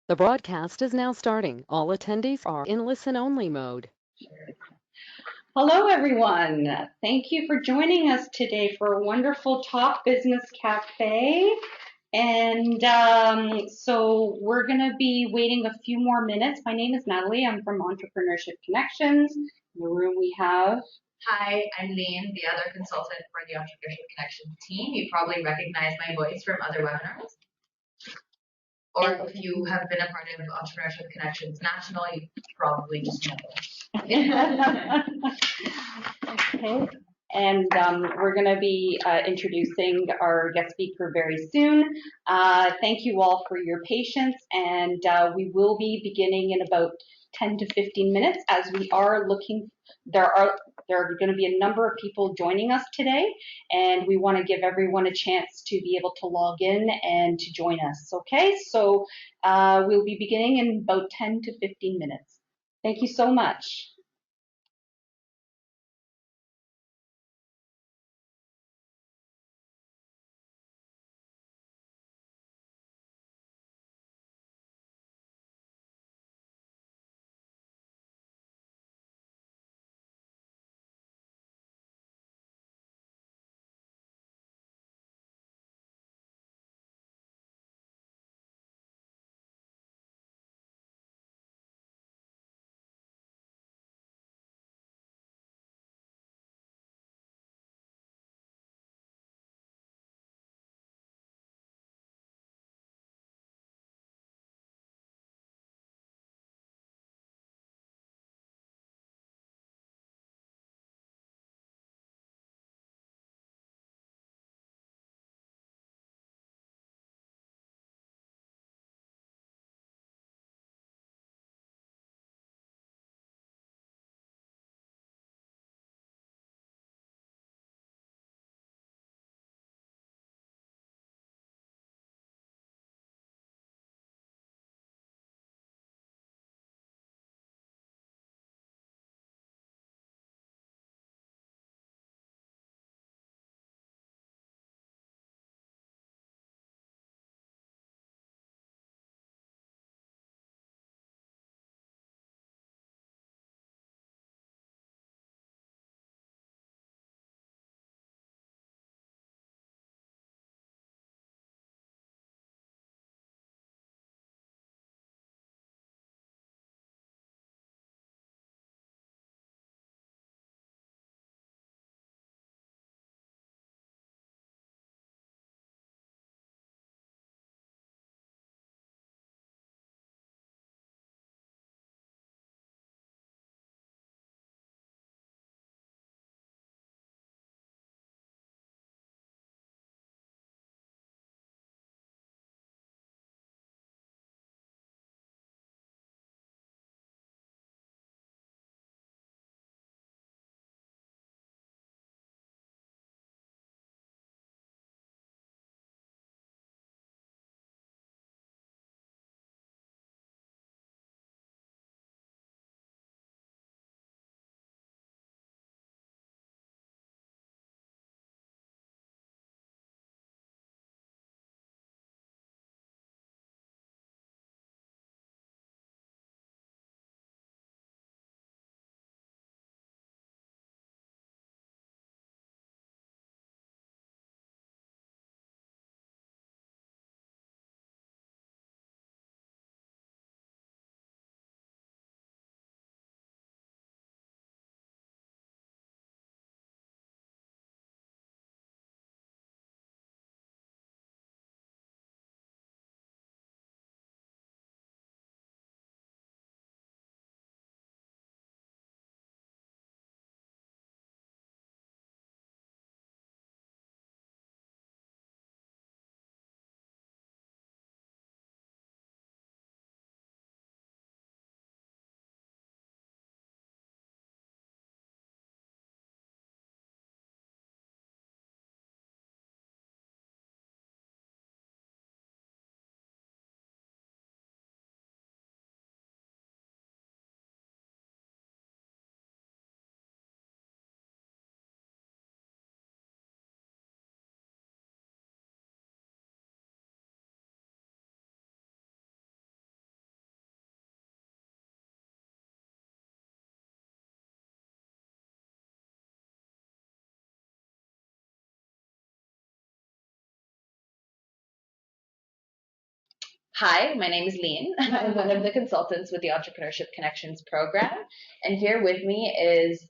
The broadcast is now starting. All attendees are in listen-only mode. Hello, everyone. Thank you for joining us today for a wonderful Talk Business Cafe. And so we're going to be waiting a few more minutes. My name is Natalie. I'm from Entrepreneurship Connections. In the room we have. Hi, I'm Lane, the other consultant for the Entrepreneurship Connections team. You probably recognize my voice from other webinars. Or if you have been a part of Entrepreneurship Connections National, you probably just know it. Okay. And we're going to be introducing our guest speaker very soon. Thank you all for your patience, and we will be beginning in about 10 to 15 minutes as we are looking. There are going to be a number of people joining us today, and we want to give everyone a chance to be able to log in and to join us. Okay, so we'll be beginning in about 10 to 15 minutes. Thank you so much. Hi, my name is Lean. I'm one of the consultants with the Entrepreneurship Connections program. And here with me is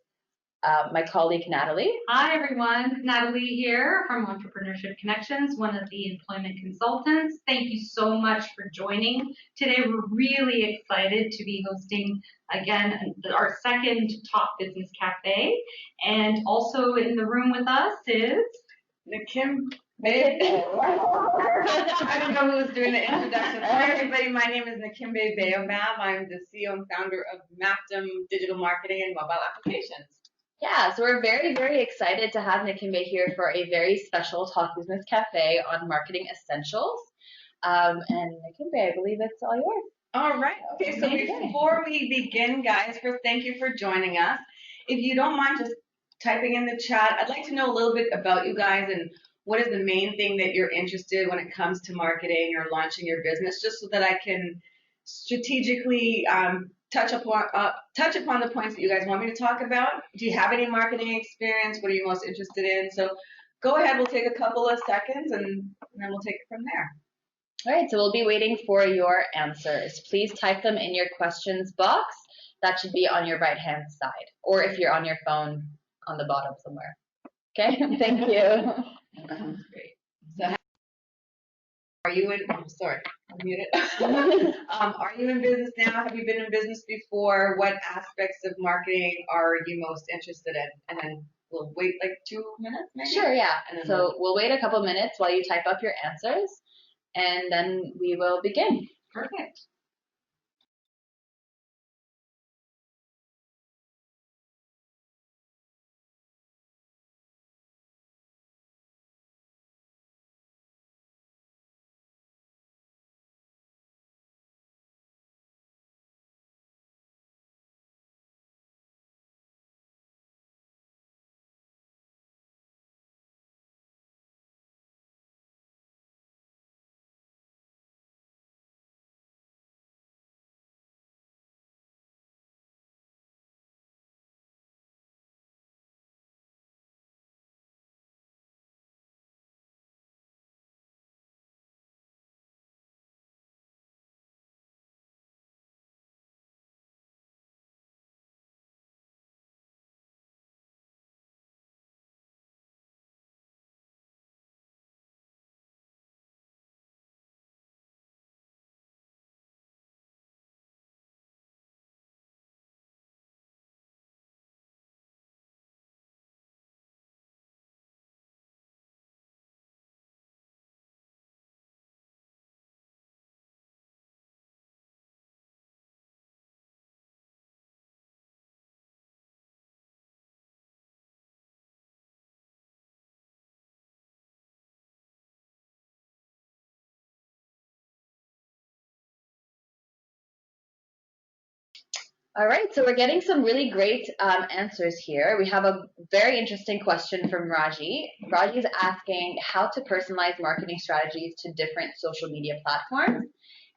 my colleague, Natalie. Hi, everyone. Natalie here from Entrepreneurship Connections, one of the employment consultants. Thank you so much for joining. Today, we're really excited to be hosting, again, our second Top Business Cafe. And also in the room with us is Nakimbe. I don't know who was doing the introduction. Hi, everybody. My name is Nakimbe Bayomab. I'm the CEO and founder of Mapdom Digital Marketing and Mobile Applications. Yeah, so we're very, very excited to have Nakimbe here for a very special Talk Business Cafe on marketing essentials. And Nakimbe, I believe it's all yours. All right. Okay, so before we begin, guys, first, thank you for joining us. If you don't mind just typing in the chat, I'd like to know a little bit about you guys and what is the main thing that you're interested in when it comes to marketing or launching your business, just so that I can strategically touch upon the points that you guys want me to talk about. Do you have any marketing experience? What are you most interested in? So go ahead. We'll take a couple of seconds, and then we'll take it from there. All right, so we'll be waiting for your answers. Please type them in your questions box. That should be on your right-hand side, or if you're on your phone, on the bottom somewhere. Okay, thank you. Great. So, are you in? Oh, sorry, I'm muted. Are you in business now? Have you been in business before? What aspects of marketing are you most interested in? And then we'll wait like 2 minutes, maybe. Sure, yeah. So we'll wait a couple minutes while you type up your answers, and then we will begin. Perfect. All right, so we're getting some really great answers here. We have a very interesting question from Raji. Raji is asking how to personalize marketing strategies to different social media platforms,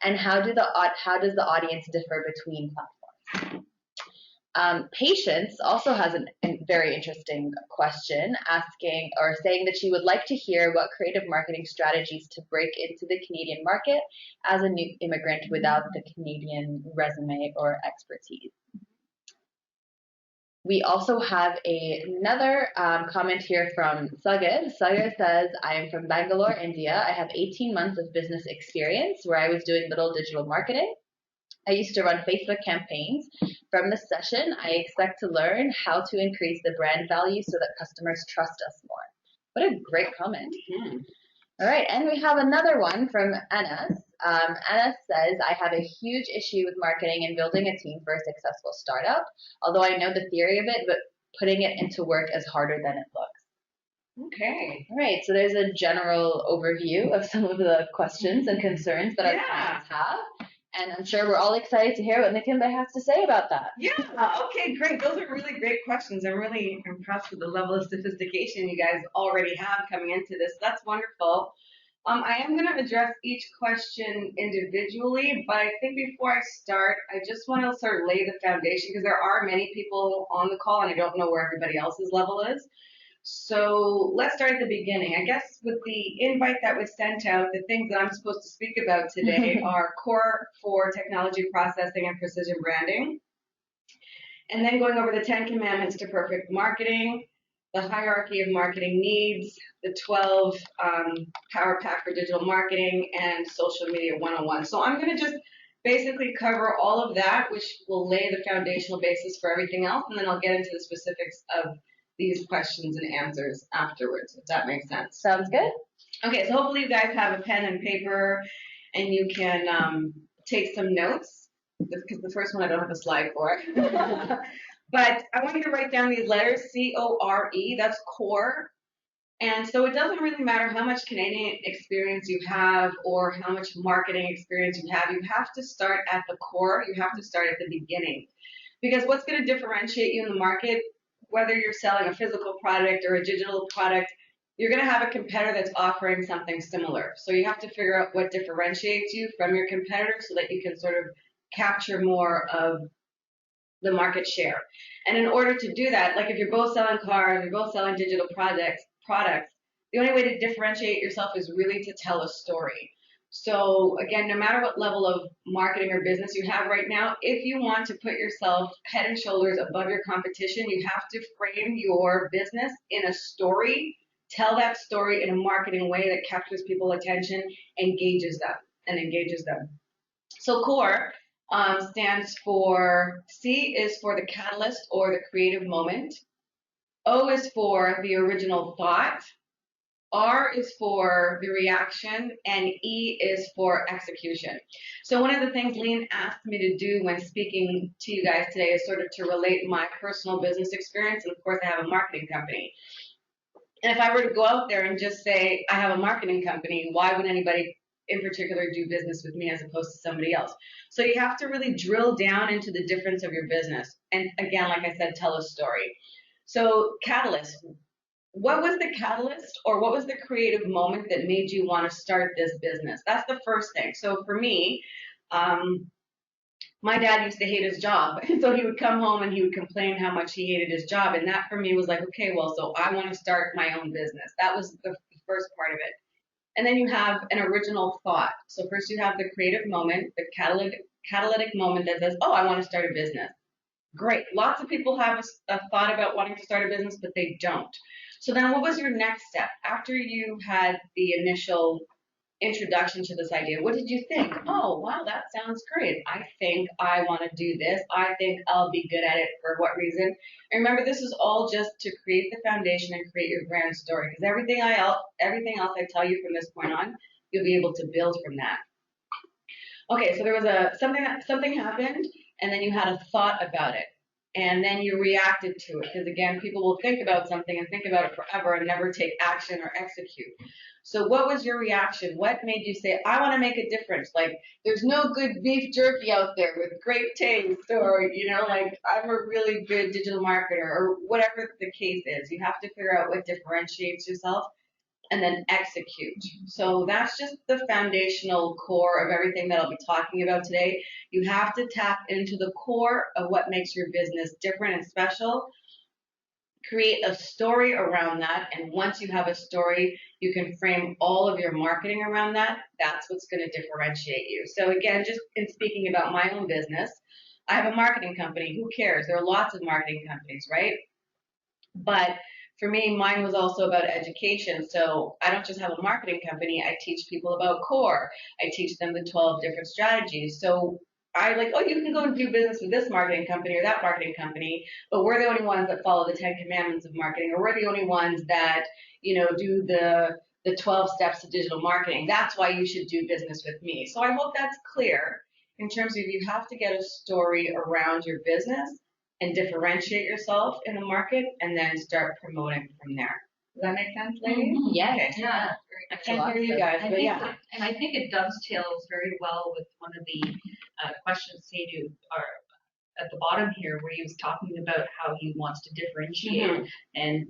and how does the audience differ between platforms? Patience also has a very interesting question, asking or saying that she would like to hear what creative marketing strategies to break into the Canadian market as a new immigrant without the Canadian resume or expertise. We also have another comment here from Sagar. Sagar says, I am from Bangalore, India. I have 18 months of business experience where I was doing little digital marketing. I used to run Facebook campaigns. From this session, I expect to learn how to increase the brand value so that customers trust us more. What a great comment. Mm-hmm. All right, and we have another one from Anas. Anas says, I have a huge issue with marketing and building a team for a successful startup. Although I know the theory of it, but putting it into work is harder than it looks. Okay. All right, so there's a general overview of some of the questions and concerns that our clients have. And I'm sure we're all excited to hear what Nakimbe has to say about that. Yeah, okay, great. Those are really great questions. I'm really impressed with the level of sophistication you guys already have coming into this. That's wonderful. I am going to address each question individually, but I think before I start, I just want to sort of lay the foundation because there are many people on the call and I don't know where everybody else's level is. So let's start at the beginning. I guess with the invite that was sent out, the things that I'm supposed to speak about today are core for technology processing and precision branding. And then going over the 10 commandments to perfect marketing, the hierarchy of marketing needs, the 12 power pack for digital marketing, and social media 101. So I'm going to just basically cover all of that, which will lay the foundational basis for everything else, and then I'll get into the specifics of these questions and answers afterwards, if that makes sense. Sounds good. Okay, so hopefully you guys have a pen and paper and you can take some notes, because the first one I don't have a slide for. But I want you to write down these letters, C-O-R-E, that's core. And so it doesn't really matter how much Canadian experience you have or how much marketing experience you have to start at the core, you have to start at the beginning. Because what's going to differentiate you in the market, whether you're selling a physical product or a digital product, you're going to have a competitor that's offering something similar. So you have to figure out what differentiates you from your competitor so that you can sort of capture more of the market share. And in order to do that, like if you're both selling cars, you're both selling digital products, the only way to differentiate yourself is really to tell a story. So again, no matter what level of marketing or business you have right now, if you want to put yourself head and shoulders above your competition, you have to frame your business in a story, tell that story in a marketing way that captures people's attention, engages them. So core stands for, C is for the catalyst or the creative moment. O is for the original thought. R is for the reaction, and E is for execution. So one of the things Lean asked me to do when speaking to you guys today is sort of to relate my personal business experience, and of course I have a marketing company. And if I were to go out there and just say, I have a marketing company, why would anybody in particular do business with me as opposed to somebody else? So you have to really drill down into the difference of your business. And again, like I said, tell a story. So catalyst. What was the catalyst or what was the creative moment that made you want to start this business? That's the first thing. So for me, my dad used to hate his job. So he would come home and he would complain how much he hated his job. And that for me was like, okay, well, so I want to start my own business. That was the first part of it. And then you have an original thought. So first you have the creative moment, the catalytic moment that says, oh, I want to start a business. Great. Lots of people have a thought about wanting to start a business, but they don't. So then what was your next step? After you had the initial introduction to this idea, what did you think? Oh, wow, that sounds great. I think I want to do this. I think I'll be good at it. For what reason? And remember, this is all just to create the foundation and create your brand story, because everything else I tell you from this point on, you'll be able to build from that. Okay, so there was something happened, and then you had a thought about it. And then you reacted to it, because again, people will think about something and think about it forever and never take action or execute. So what was your reaction? What made you say, I want to make a difference? Like, there's no good beef jerky out there with great taste, or, like, I'm a really good digital marketer, or whatever the case is. You have to figure out what differentiates yourself and then execute. So that's just the foundational core of everything that I'll be talking about today. You have to tap into the core of what makes your business different and special. Create a story around that, and once you have a story, you can frame all of your marketing around that. That's what's going to differentiate you. So again, just in speaking about my own business, I have a marketing company. Who cares? There are lots of marketing companies, right? But for me, mine was also about education. So I don't just have a marketing company. I teach people about core. I teach them the 12 different strategies. So I like, oh, you can go and do business with this marketing company or that marketing company, but we're the only ones that follow the 10 commandments of marketing, or we're the only ones that, do the 12 steps of digital marketing. That's why you should do business with me. So I hope that's clear in terms of you have to get a story around your business and differentiate yourself in the market, and then start promoting from there. Does that make sense, ladies? Mm-hmm. Yes. Okay. Yeah. I can't hear you guys, but yeah. And I think it dovetails very well with one of the questions Sadhu at the bottom here, where he was talking about how he wants to differentiate and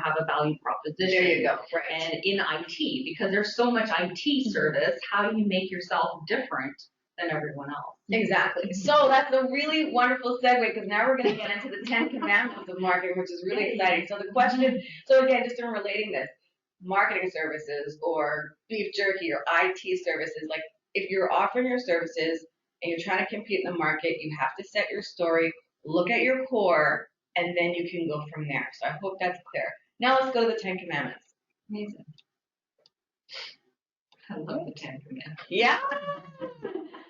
have a value proposition. There you go. Right. And in IT, because there's so much IT service, how do you make yourself different than everyone else. Exactly. So that's a really wonderful segue because now we're going to get into the 10 commandments of marketing, which is really exciting. So the question, so again, just in relating this, marketing services or beef jerky or IT services, like if you're offering your services and you're trying to compete in the market, you have to set your story, look at your core, and then you can go from there. So I hope that's clear. Now let's go to the 10 commandments. Amazing. I love the 10 commandments. Yeah.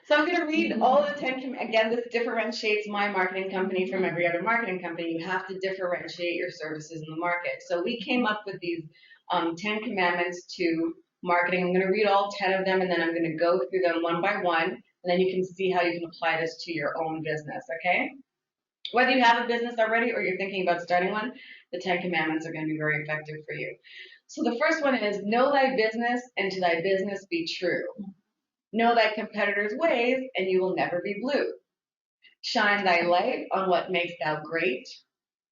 So I'm going to read all the 10 again, this differentiates my marketing company from every other marketing company. You have to differentiate your services in the market. So we came up with these 10 commandments to marketing. I'm going to read all 10 of them, and then I'm going to go through them one by one, and then you can see how you can apply this to your own business, okay? Whether you have a business already or you're thinking about starting one, the 10 commandments are going to be very effective for you. So the first one is, know thy business, and to thy business be true. Know thy competitors' ways, and you will never be blue. Shine thy light on what makes thou great.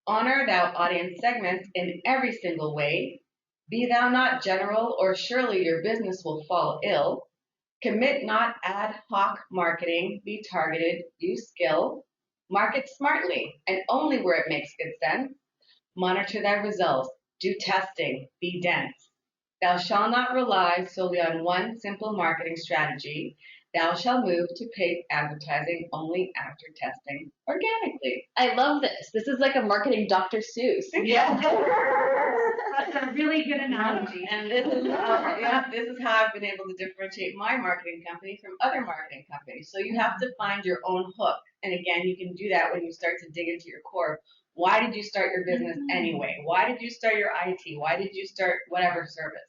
Honor thou audience segments in every single way. Be thou not general, or surely your business will fall ill. Commit not ad hoc marketing, be targeted, use skill. Market smartly, and only where it makes good sense. Monitor thy results, do testing, be dense. Thou shalt not rely solely on one simple marketing strategy. Thou shalt move to paid advertising only after testing organically. I love this. This is like a marketing Dr. Seuss. Yeah. That's a really good analogy. And this is how I've been able to differentiate my marketing company from other marketing companies. So you have to find your own hook. And again, you can do that when you start to dig into your core. Why did you start your business anyway? Why did you start your IT? Why did you start whatever service?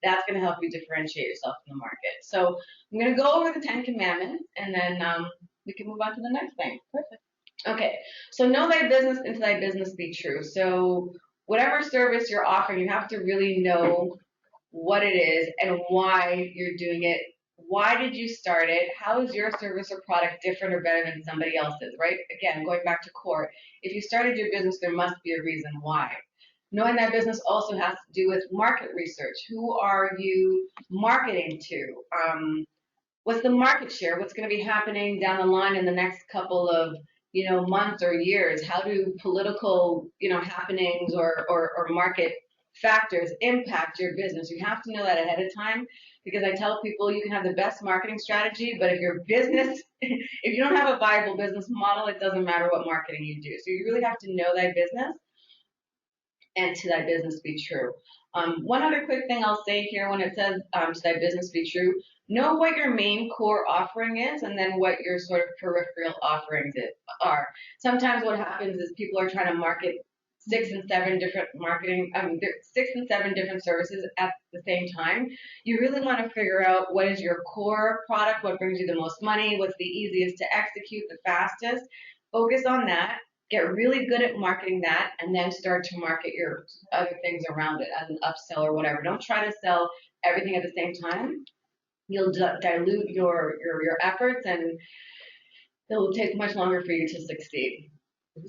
That's going to help you differentiate yourself in the market. So I'm going to go over the 10 commandments, and then we can move on to the next thing. Perfect. Okay, so know thy business and to thy business be true. So whatever service you're offering, you have to really know what it is and why you're doing it. Why did you start it? How is your service or product different or better than somebody else's, right? Again, going back to core. If you started your business, there must be a reason why. Knowing that business also has to do with market research. Who are you marketing to? What's the market share? What's going to be happening down the line in the next couple of months or years? How do political happenings or market factors impact your business? You have to know that ahead of time, because I tell people you can have the best marketing strategy, but if your business, if you don't have a viable business model, it doesn't matter what marketing you do. So you really have to know thy business and to thy business be true. One other quick thing I'll say here when it says to thy business be true, know what your main core offering is and then what your sort of peripheral offerings are. Sometimes what happens is people are trying to market 6 and 7 different services at the same time. You really want to figure out what is your core product, what brings you the most money, what's the easiest to execute, the fastest. Focus on that. Get really good at marketing that, and then start to market your other things around it as an upsell or whatever. Don't try to sell everything at the same time. You'll dilute your efforts, and it will take much longer for you to succeed.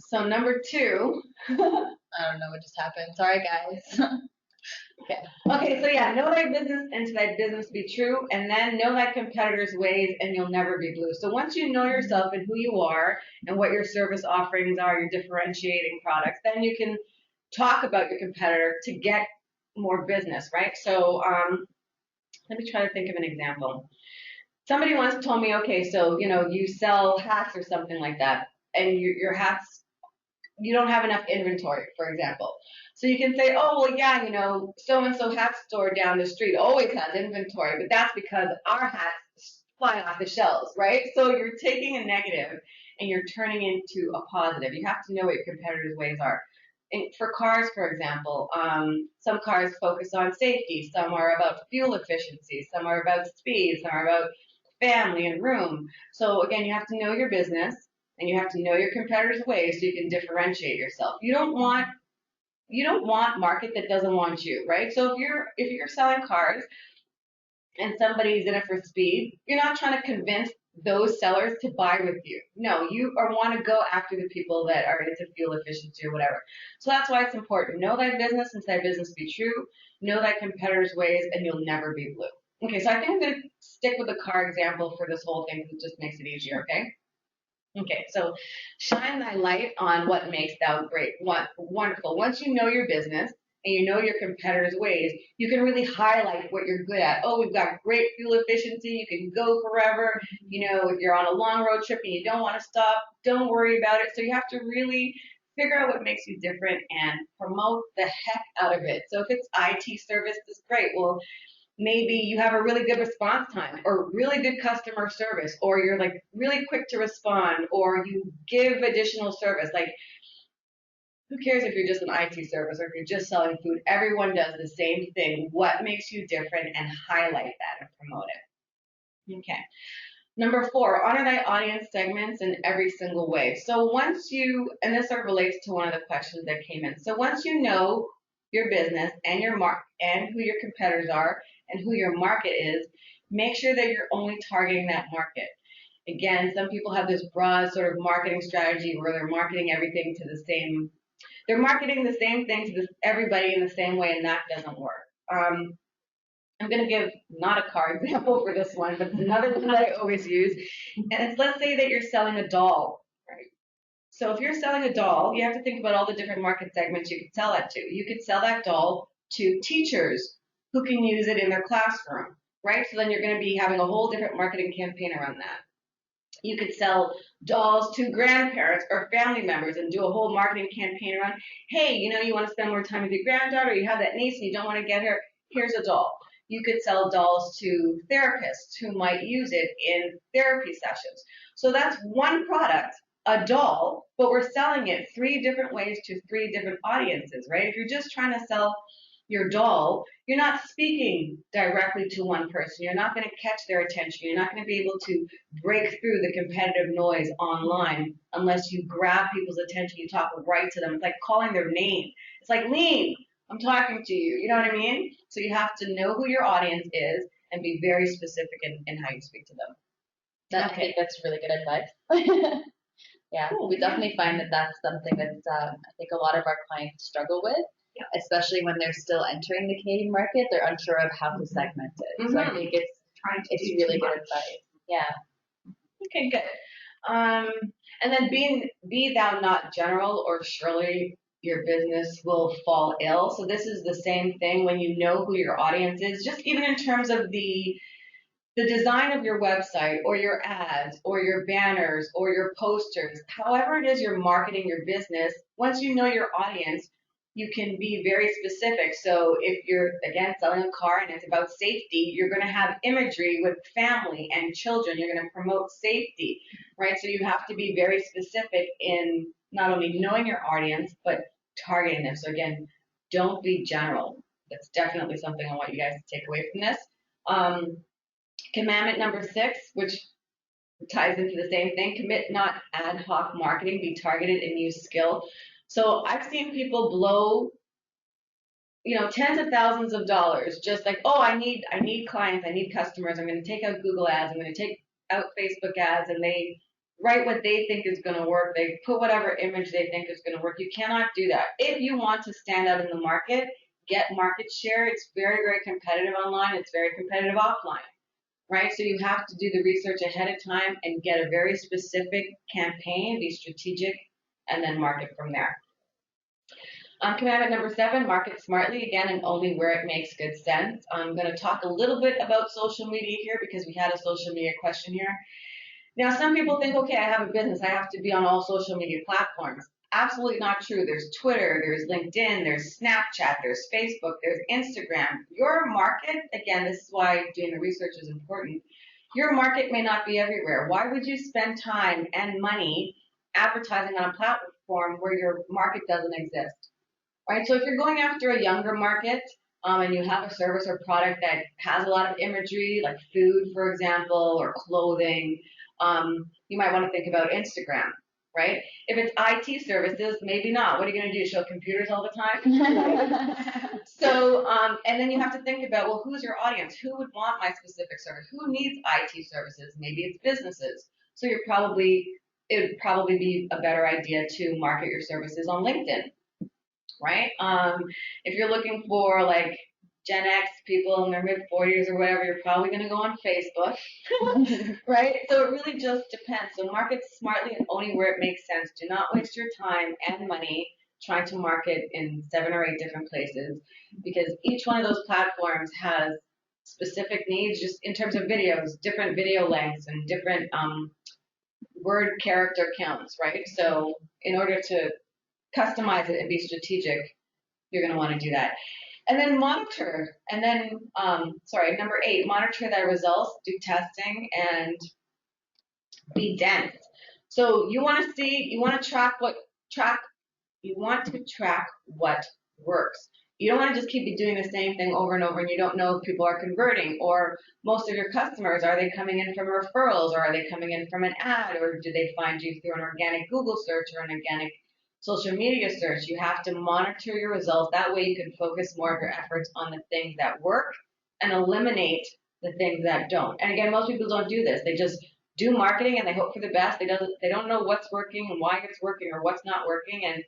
So number 2. I don't know what just happened. Sorry, guys. Okay, so yeah, know thy business and to thy business be true, and then know thy competitors' ways, and you'll never be blue. So once you know yourself and who you are and what your service offerings are, your differentiating products, then you can talk about your competitor to get more business, right? So let me try to think of an example. Somebody once told me, okay, so you sell hats or something like that, and your hats, you don't have enough inventory, for example. So you can say, oh, well, yeah, so-and-so hat store down the street always has inventory, but that's because our hats fly off the shelves, right? So you're taking a negative and you're turning into a positive. You have to know what your competitors' ways are. For cars, for example, some cars focus on safety. Some are about fuel efficiency. Some are about speed. Some are about family and room. So again, you have to know your business and you have to know your competitors' ways so you can differentiate yourself. You don't want market that doesn't want you, right? So if you're selling cars and somebody's in it for speed, you're not trying to convince those sellers to buy with you. No, you want to go after the people that are into fuel efficiency or whatever. So that's why it's important. Know thy business and thy business be true. Know thy competitors' ways, and you'll never be blue. Okay, so I think I'm going to stick with the car example for this whole thing because it just makes it easier, okay? Okay, so shine thy light on what makes thou great. Wonderful. Once you know your business and you know your competitors' ways, you can really highlight what you're good at. Oh, we've got great fuel efficiency. You can go forever. You know, if you're on a long road trip and you don't want to stop, don't worry about it. So you have to really figure out what makes you different and promote the heck out of it. So if it's IT service, that's great. Well, maybe you have a really good response time or really good customer service, or you're like really quick to respond, or you give additional service. Like, who cares if you're just an IT service or if you're just selling food? Everyone does the same thing. What makes you different, and highlight that and promote it. Okay. Number 4, honor thy audience segments in every single way. So once you, and this sort of relates to one of the questions that came in. So once you know your business and your and who your competitors are and who your market is, make sure that you're only targeting that market. Again, some people have this broad sort of marketing strategy where they're marketing everything to the same, they're marketing the same thing to everybody in the same way, and that doesn't work. I'm going to give not a car example for this one, but it's another one that I always use. And it's, let's say that you're selling a doll, right? So if you're selling a doll, you have to think about all the different market segments you could sell that to. You could sell that doll to teachers who can use it in their classroom, right? So then you're going to be having a whole different marketing campaign around that. You could sell dolls to grandparents or family members and do a whole marketing campaign around, hey, you know, you want to spend more time with your granddaughter, you have that niece and you don't want to get her, here's a doll. You could sell dolls to therapists who might use it in therapy sessions. So that's one product, a doll, but we're selling it 3 different ways to 3 different audiences, right? If you're just trying to sell your doll, you're not speaking directly to one person. You're not going to catch their attention. You're not going to be able to break through the competitive noise online unless you grab people's attention. You talk right to them. It's like calling their name. It's like, Lean, I'm talking to you. You know what I mean? So you have to know who your audience is and be very specific in how you speak to them. I think that's really good advice. Yeah, Cool. we definitely find that that's something that I think a lot of our clients struggle with, especially when they're still entering the Canadian market. They're unsure of how to segment it. So I think it's really good advice. Yeah. Okay, good. And then be thou not general, or surely your business will fall ill. So this is the same thing when you know who your audience is, just even in terms of the design of your website or your ads or your banners or your posters, however it is you're marketing your business, once you know your audience, you can be very specific. So if you're, again, selling a car and it's about safety, you're going to have imagery with family and children. You're going to promote safety, right? So you have to be very specific in not only knowing your audience, but targeting them. So again, don't be general. That's definitely something I want you guys to take away from this. Commandment number 6, which ties into the same thing, commit not ad hoc marketing, be targeted and use skill. So I've seen people blow, tens of thousands of dollars just like, oh, I need clients, I need customers, I'm going to take out Google ads, I'm going to take out Facebook ads, and they write what they think is going to work. They put whatever image they think is going to work. You cannot do that. If you want to stand out in the market, get market share. It's very, very competitive online. It's very competitive offline. Right? So you have to do the research ahead of time and get a very specific campaign, be strategic, and then market from there. Commandment number 7, market smartly, again, and only where it makes good sense. I'm going to talk a little bit about social media here because we had a social media question here. Now, some people think, okay, I have a business, I have to be on all social media platforms. Absolutely not true. There's Twitter, there's LinkedIn, there's Snapchat, there's Facebook, there's Instagram. Your market, again, this is why doing the research is important. Your market may not be everywhere. Why would you spend time and money advertising on a platform where your market doesn't exist? Right? So if you're going after a younger market, and you have a service or product that has a lot of imagery, like food, for example, or clothing, you might want to think about Instagram. Right? If it's IT services, maybe not. What are you going to do? Show computers all the time? So, and then you have to think about, well, who's your audience? Who would want my specific service? Who needs IT services? Maybe it's businesses. So it would probably be a better idea to market your services on LinkedIn, right? If you're looking for like Gen X people in their mid-40s or whatever, you're probably going to go on Facebook, right? So it really just depends. So market smartly and only where it makes sense. Do not waste your time and money trying to market in 7 or 8 different places, because each one of those platforms has specific needs just in terms of videos, different video lengths and different word character counts, right? So in order to customize it and be strategic, you're going to want to do that. And then monitor. And then, number 8, monitor thy results, do testing, and be dense. So you want to track what works. You don't want to just keep doing the same thing over and over and you don't know if people are converting, or most of your customers, are they coming in from referrals, or are they coming in from an ad, or do they find you through an organic Google search or an organic social media search? You have to monitor your results. That way you can focus more of your efforts on the things that work and eliminate the things that don't. And again, most people don't do this. They just do marketing and they hope for the best. They don't know what's working and why it's working or what's not working. And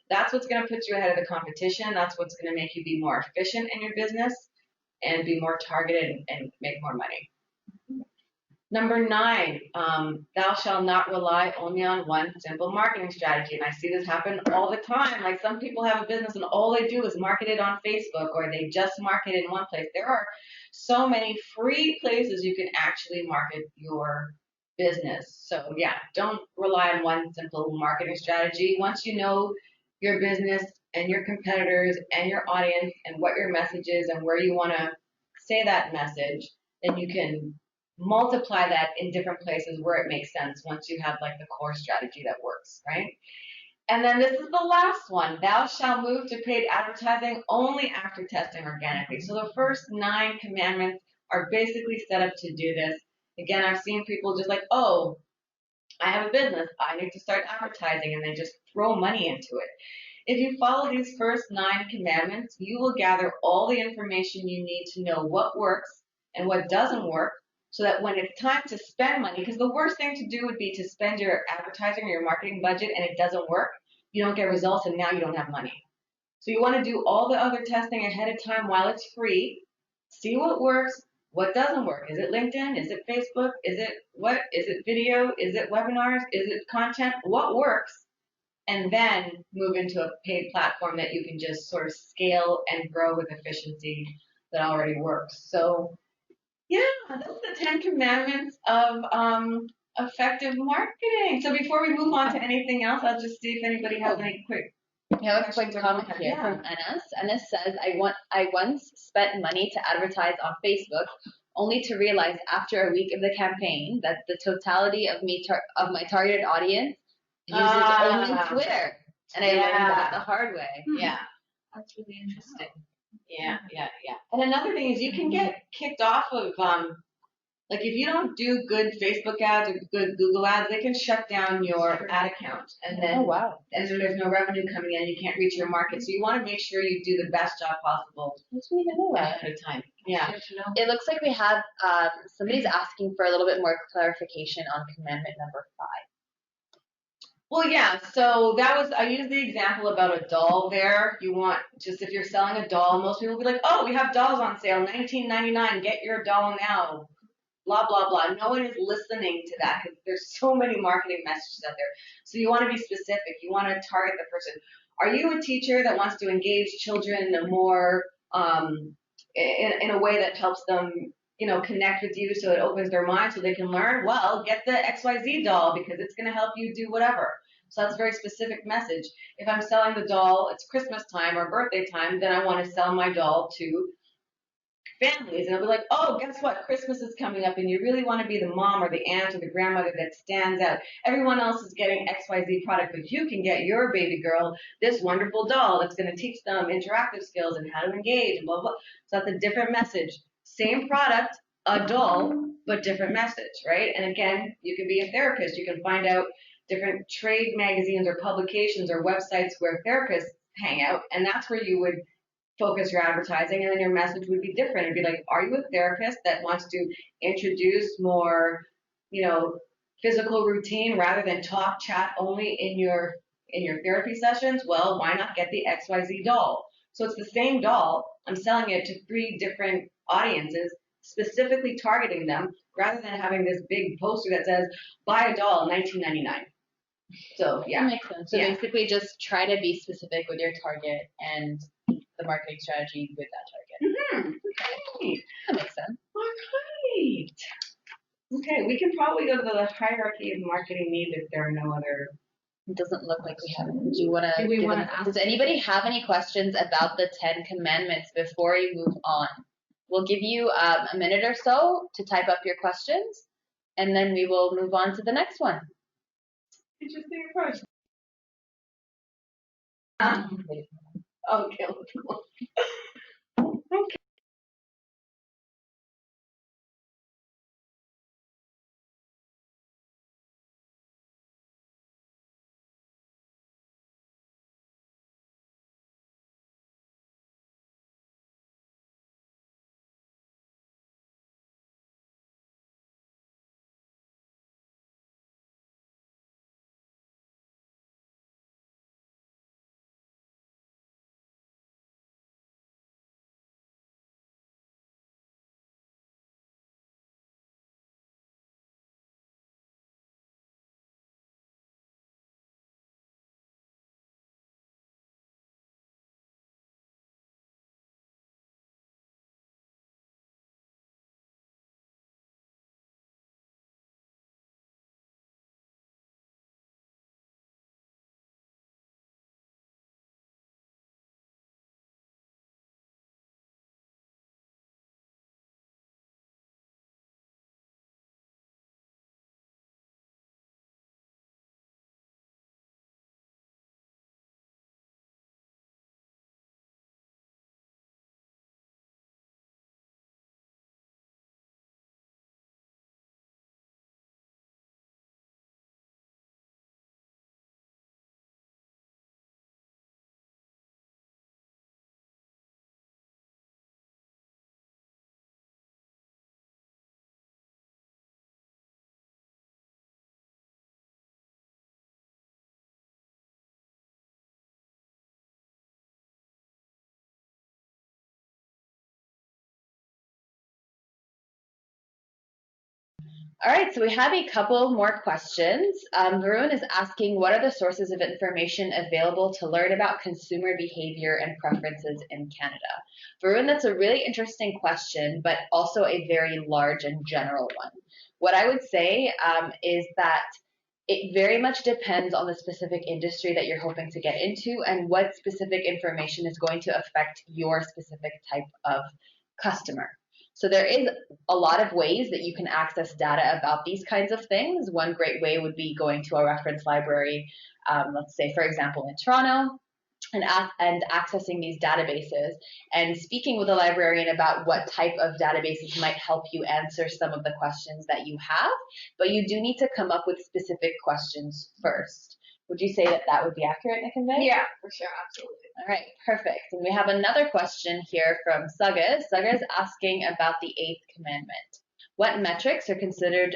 that's what's going to put you ahead of the competition. That's what's going to make you be more efficient in your business and be more targeted and make more money. Number 9, thou shalt not rely only on one simple marketing strategy. And I see this happen all the time. Like, some people have a business and all they do is market it on Facebook, or they just market in one place. There are so many free places you can actually market your business. So yeah, don't rely on one simple marketing strategy. Once you know your business and your competitors and your audience and what your message is and where you want to say that message, then you can multiply that in different places where it makes sense once you have like the core strategy that works, right? And then this is the last one. Thou shalt move to paid advertising only after testing organically. So the first 9 commandments are basically set up to do this. Again, I've seen people just like, oh, I have a business, I need to start advertising, and they just throw money into it. If you follow these first 9 commandments, you will gather all the information you need to know what works and what doesn't work, so that when it's time to spend money, because the worst thing to do would be to spend your advertising or your marketing budget and it doesn't work, you don't get results, and now you don't have money. So you want to do all the other testing ahead of time while it's free, see what works, what doesn't work. Is it LinkedIn? Is it Facebook? Is it video? Is it webinars? Is it content? What works? And then move into a paid platform that you can just sort of scale and grow with efficiency that already works. So yeah, that's the 10 commandments of effective marketing. So before we move on to anything else, I'll just see if anybody has any quick. We have a quick comment here from Enes. Enes says, I once spent money to advertise on Facebook, only to realize after a week of the campaign that the totality of my targeted audience uses only Twitter. And I learned that the hard way. Yeah. That's really interesting. Yeah. And another thing is you can get kicked off of, like, if you don't do good Facebook ads or good Google ads, they can shut down your ad account. And then, and then there's no revenue coming in, you can't reach your market. So you want to make sure you do the best job possible. I didn't even know that. Ahead of time. Yeah. It looks like we have, somebody's asking for a little bit more clarification on commandment number 5. Well, yeah, so I used the example about a doll there. You want, just if you're selling a doll, most people will be like, oh, we have dolls on sale, $19.99, get your doll now, blah, blah, blah. No one is listening to that because there's so many marketing messages out there. So you want to be specific. You want to target the person. Are you a teacher that wants to engage children more in a way that helps them, connect with you, so it opens their mind so they can learn? Well, get the XYZ doll because it's going to help you do whatever. So that's a very specific message. If I'm selling the doll, it's Christmas time or birthday time, then I want to sell my doll to families. And I'll be like, oh, guess what? Christmas is coming up and you really want to be the mom or the aunt or the grandmother that stands out. Everyone else is getting XYZ product, but you can get your baby girl this wonderful doll that's going to teach them interactive skills and how to engage and blah, blah. So that's a different message. Same product, a doll, but different message, right? And again, you can be a therapist. You can find out different trade magazines or publications or websites where therapists hang out, and that's where you would focus your advertising, and then your message would be different. It'd be like, are you a therapist that wants to introduce more, physical routine rather than talk chat only in your therapy sessions? Well, why not get the XYZ doll? So it's the same doll. I'm selling it to 3 different audiences, specifically targeting them, rather than having this big poster that says, buy a doll, $19.99. So, That yeah. makes sense. So Yeah. basically just try to be specific with your target and the marketing strategy with that target. Okay. That makes sense. All right. Okay, we can probably go to the hierarchy of marketing needs if there are no other. It doesn't look like we have. Do you want Do to we give wanna an, ask- does anybody have any questions about the 10 commandments before we move on? We'll give you a minute or so to type up your questions, and then we will move on to the next one. Interesting approach. Okay, let's go. Okay. All right, so we have a couple more questions. Varun is asking, what are the sources of information available to learn about consumer behavior and preferences in Canada? Varun, that's a really interesting question, but also a very large and general one. What I would say is that it very much depends on the specific industry that you're hoping to get into and what specific information is going to affect your specific type of customer. So there is a lot of ways that you can access data about these kinds of things. One great way would be going to a reference library, let's say, for example, in Toronto, and accessing these databases and speaking with a librarian about what type of databases might help you answer some of the questions that you have. But you do need to come up with specific questions first. Would you say that that would be accurate, Nakimbe? Yeah, for sure, absolutely. All right, perfect. And we have another question here from Saga. Saga is asking about the 8th commandment. What metrics are considered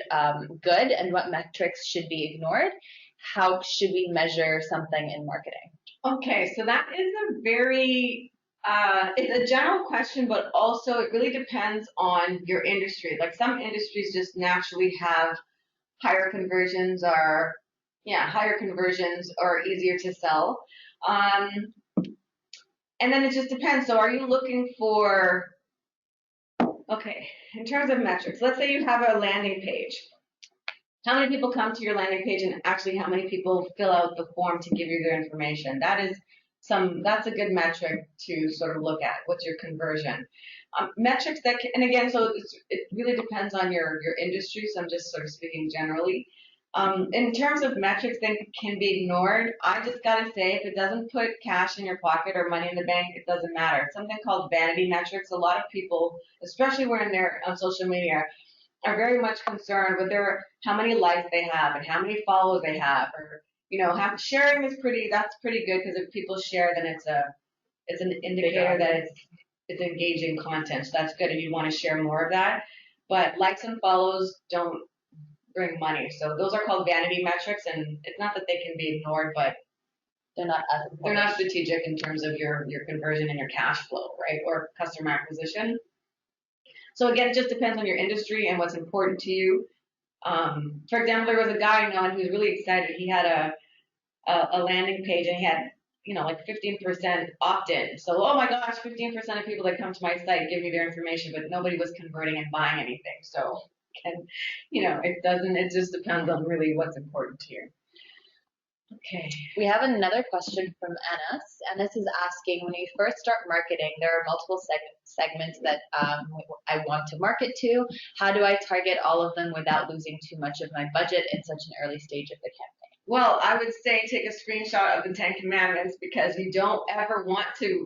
good and what metrics should be ignored? How should we measure something in marketing? Okay, so that is a very, it's a general question, but also it really depends on your industry. Like some industries just naturally have higher conversions or, higher conversions or easier to sell. And then it just depends. So are you looking for, okay, in terms of metrics, let's say you have a landing page. How many people come to your landing page and actually how many people fill out the form to give you their information? That's a good metric to sort of look at. What's your conversion? Metrics that can, and again, so it really depends on your industry. So I'm just sort of speaking generally. In terms of metrics that can be ignored, I just gotta say, if it doesn't put cash in your pocket or money in the bank, it doesn't matter. It's something called vanity metrics. A lot of people, especially when they're on social media, are very much concerned with how many likes they have and how many follows they have, or sharing is that's pretty good because if people share, then it's an indicator that it's engaging content. So that's good if you want to share more of that. But likes and follows don't bring money. So those are called vanity metrics, and it's not that they can be ignored, but They're not as important. They're not strategic in terms of your conversion and your cash flow, right? Or customer acquisition. So again, it just depends on your industry and what's important to you. For example, there was a guy I know and he was really excited. He had a landing page and he had, like 15% opt-in. So, oh my gosh, 15% of people that come to my site give me their information, but nobody was converting and buying anything. So, and, it just depends on really what's important to you. Okay. We have another question from Anas. Anas is asking, when you first start marketing, there are multiple segments that I want to market to. How do I target all of them without losing too much of my budget in such an early stage of the campaign? Well, I would say take a screenshot of the 10 Commandments because you don't ever want to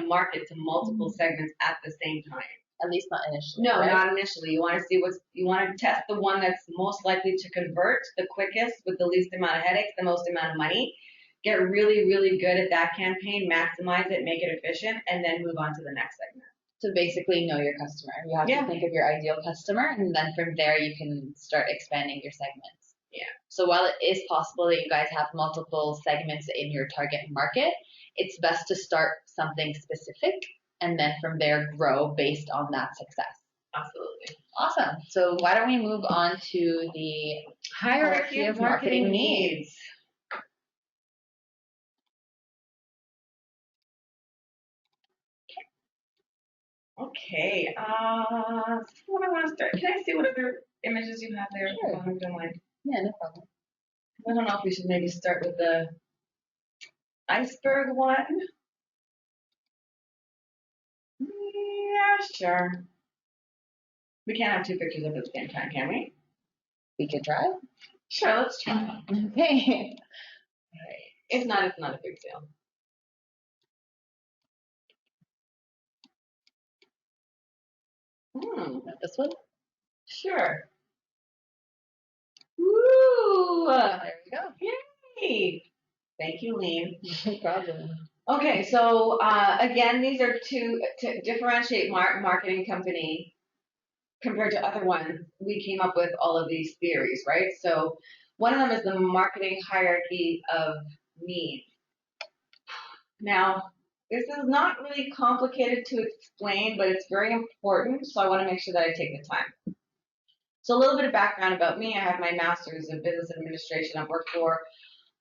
market to multiple segments at the same time. At least not initially. No, right? not initially. You want to test the one that's most likely to convert the quickest with the least amount of headaches, the most amount of money. Get really, really good at that campaign, maximize it, make it efficient, and then move on to the next segment. So basically know your customer. You have to think of your ideal customer, and then from there you can start expanding your segments. Yeah. So while it is possible that you guys have multiple segments in your target market, it's best to start something specific and then from there grow based on that success. Absolutely. Awesome. So why don't we move on to the Hierarchy of marketing needs. Okay. What I want to start. Can I see what other images you have there? Sure. Yeah, no problem. I don't know if we should maybe start with the iceberg one. Yeah, sure. We can't have two pictures up at the same time, can we? We could try. Sure, let's try. Okay. If not, it's not a big deal. This one? Sure. Woo! There we go. Yay! Thank you, Lean. No problem. Okay, so again, these are to differentiate marketing company compared to other ones. We came up with all of these theories, right? So one of them is the marketing hierarchy of needs. Now, this is not really complicated to explain, but it's very important, so I want to make sure that I take the time. So a little bit of background about me. I have my master's in business administration. I've worked for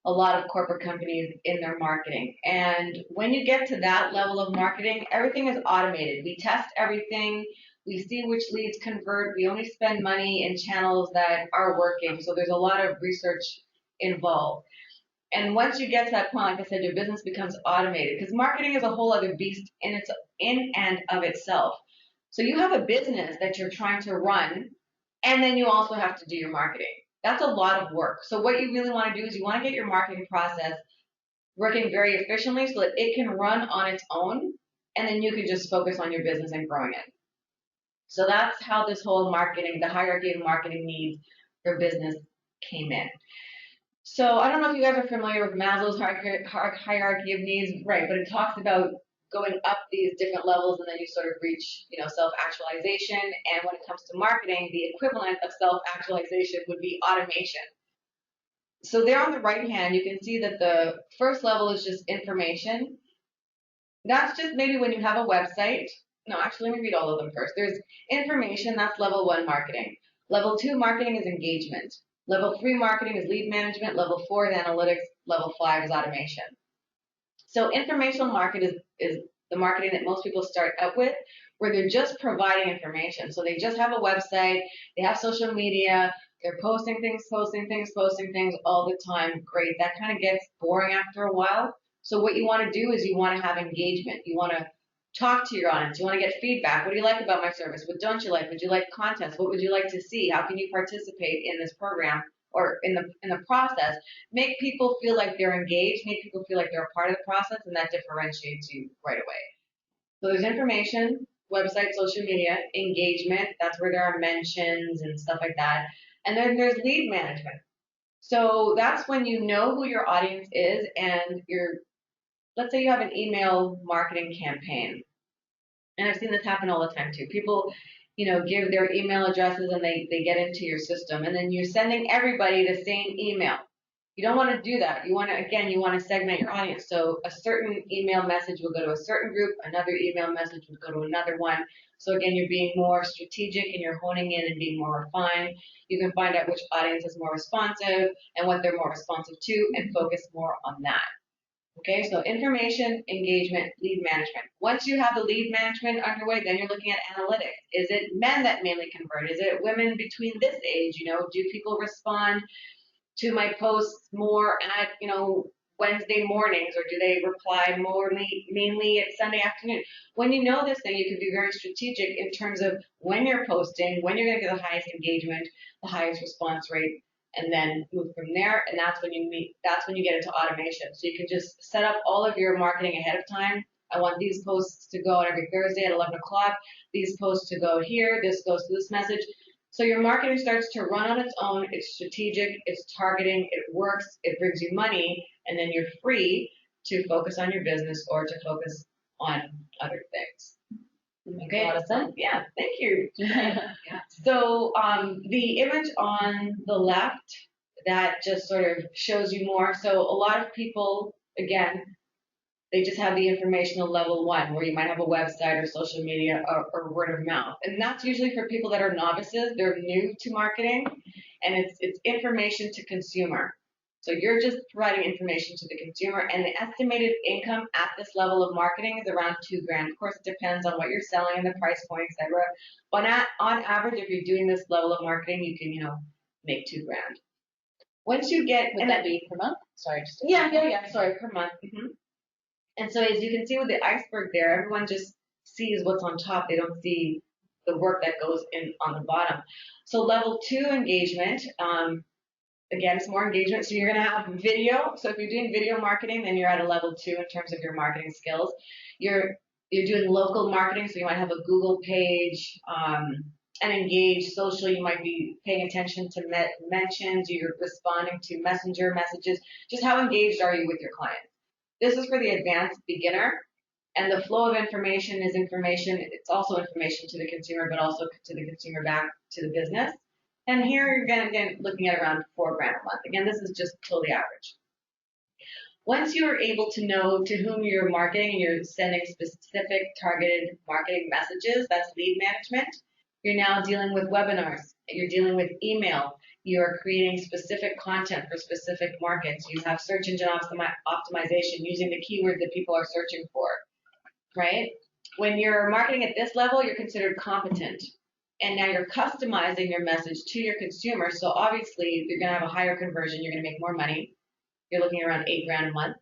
a lot of corporate companies in their marketing. And when you get to that level of marketing, everything is automated. We test everything. We see which leads convert. We only spend money in channels that are working. So there's a lot of research involved. And once you get to that point, like I said, your business becomes automated because marketing is a whole other beast in and of itself. So you have a business that you're trying to run, and then you also have to do your marketing. That's a lot of work. So what you really want to do is you want to get your marketing process working very efficiently so that it can run on its own, and then you can just focus on your business and growing it. So that's how this whole marketing, the hierarchy of marketing needs for business came in. So I don't know if you guys are familiar with Maslow's hierarchy of needs, right? But it talks about going up these different levels, and then you sort of reach, self-actualization. And when it comes to marketing, the equivalent of self-actualization would be automation. So there on the right hand, you can see that the first level is just information. That's just maybe when you have a website. No, actually, let me read all of them first. There's information, that's level 1 marketing. Level 2 marketing is engagement. Level 3 marketing is lead management. Level 4 is analytics. Level 5 is automation. So informational marketing is the marketing that most people start out with, where they're just providing information. So they just have a website, they have social media, they're posting things all the time. Great. That kind of gets boring after a while. So what you want to do is you want to have engagement. You want to talk to your audience. You want to get feedback. What do you like about my service? What don't you like? Would you like contests? What would you like to see? How can you participate in this program or in the process? Make people feel like they're engaged. Make people feel like they're a part of the process, and that differentiates you right away. So there's information, website, social media, engagement. That's where there are mentions and stuff like that. And then there's lead management. So that's when you know who your audience is, and let's say you have an email marketing campaign. And I've seen this happen all the time too. People, give their email addresses and they get into your system, and then you're sending everybody the same email. You don't want to do that. You want to segment your audience. So a certain email message will go to a certain group, another email message will go to another one. So again, you're being more strategic and you're honing in and being more refined. You can find out which audience is more responsive and what they're more responsive to and focus more on that. Okay, so information, engagement, lead management. Once you have the lead management underway, then you're looking at analytics. Is it men that mainly convert? Is it women between this age? Do people respond to my posts more at, Wednesday mornings, or do they reply more mainly at Sunday afternoon? When you know this, then you can be very strategic in terms of when you're posting, when you're going to get the highest engagement, the highest response rate, and then move from there. And that's when you get into automation. So you can just set up all of your marketing ahead of time. I want these posts to go out every Thursday at 11 o'clock. These posts to go here. This goes to this message. So your marketing starts to run on its own. It's strategic, it's targeting, it works, it brings you money, and then you're free to focus on your business or to focus on other things. Okay. A lot of sense. Yeah, thank you. Yeah. So the image on the left, that just sort of shows you more. So a lot of people, again, they just have the informational level 1, where you might have a website or social media or word of mouth. And that's usually for people that are novices. They're new to marketing, and it's information to consumer. So you're just providing information to the consumer, and the estimated income at this level of marketing is around $2,000. Of course, it depends on what you're selling and the price point, etc. But on average, if you're doing this level of marketing, you can, make $2,000. Once you get, Would that be per month? Sorry, just sorry, per month. And so as you can see with the iceberg there, everyone just sees what's on top. They don't see the work that goes in on the bottom. So level 2 engagement, again, it's more engagement. So you're going to have video. So if you're doing video marketing, then you're at a level 2 in terms of your marketing skills. You're doing local marketing, so you might have a Google page, and engage social. You might be paying attention to mentions. You're responding to messenger messages. Just how engaged are you with your clients? This is for the advanced beginner, and the flow of information is information. It's also information to the consumer, but also to the consumer back to the business. And here you're going to looking at around $4,000 a month. Again, this is just totally average. Once you are able to know to whom you're marketing and you're sending specific targeted marketing messages, that's lead management. You're now dealing with webinars. You're dealing with email. You're creating specific content for specific markets. You have search engine optimization using the keywords that people are searching for, right? When you're marketing at this level, you're considered competent. And now you're customizing your message to your consumer. So obviously, you're going to have a higher conversion. You're going to make more money. You're looking around $8,000 a month.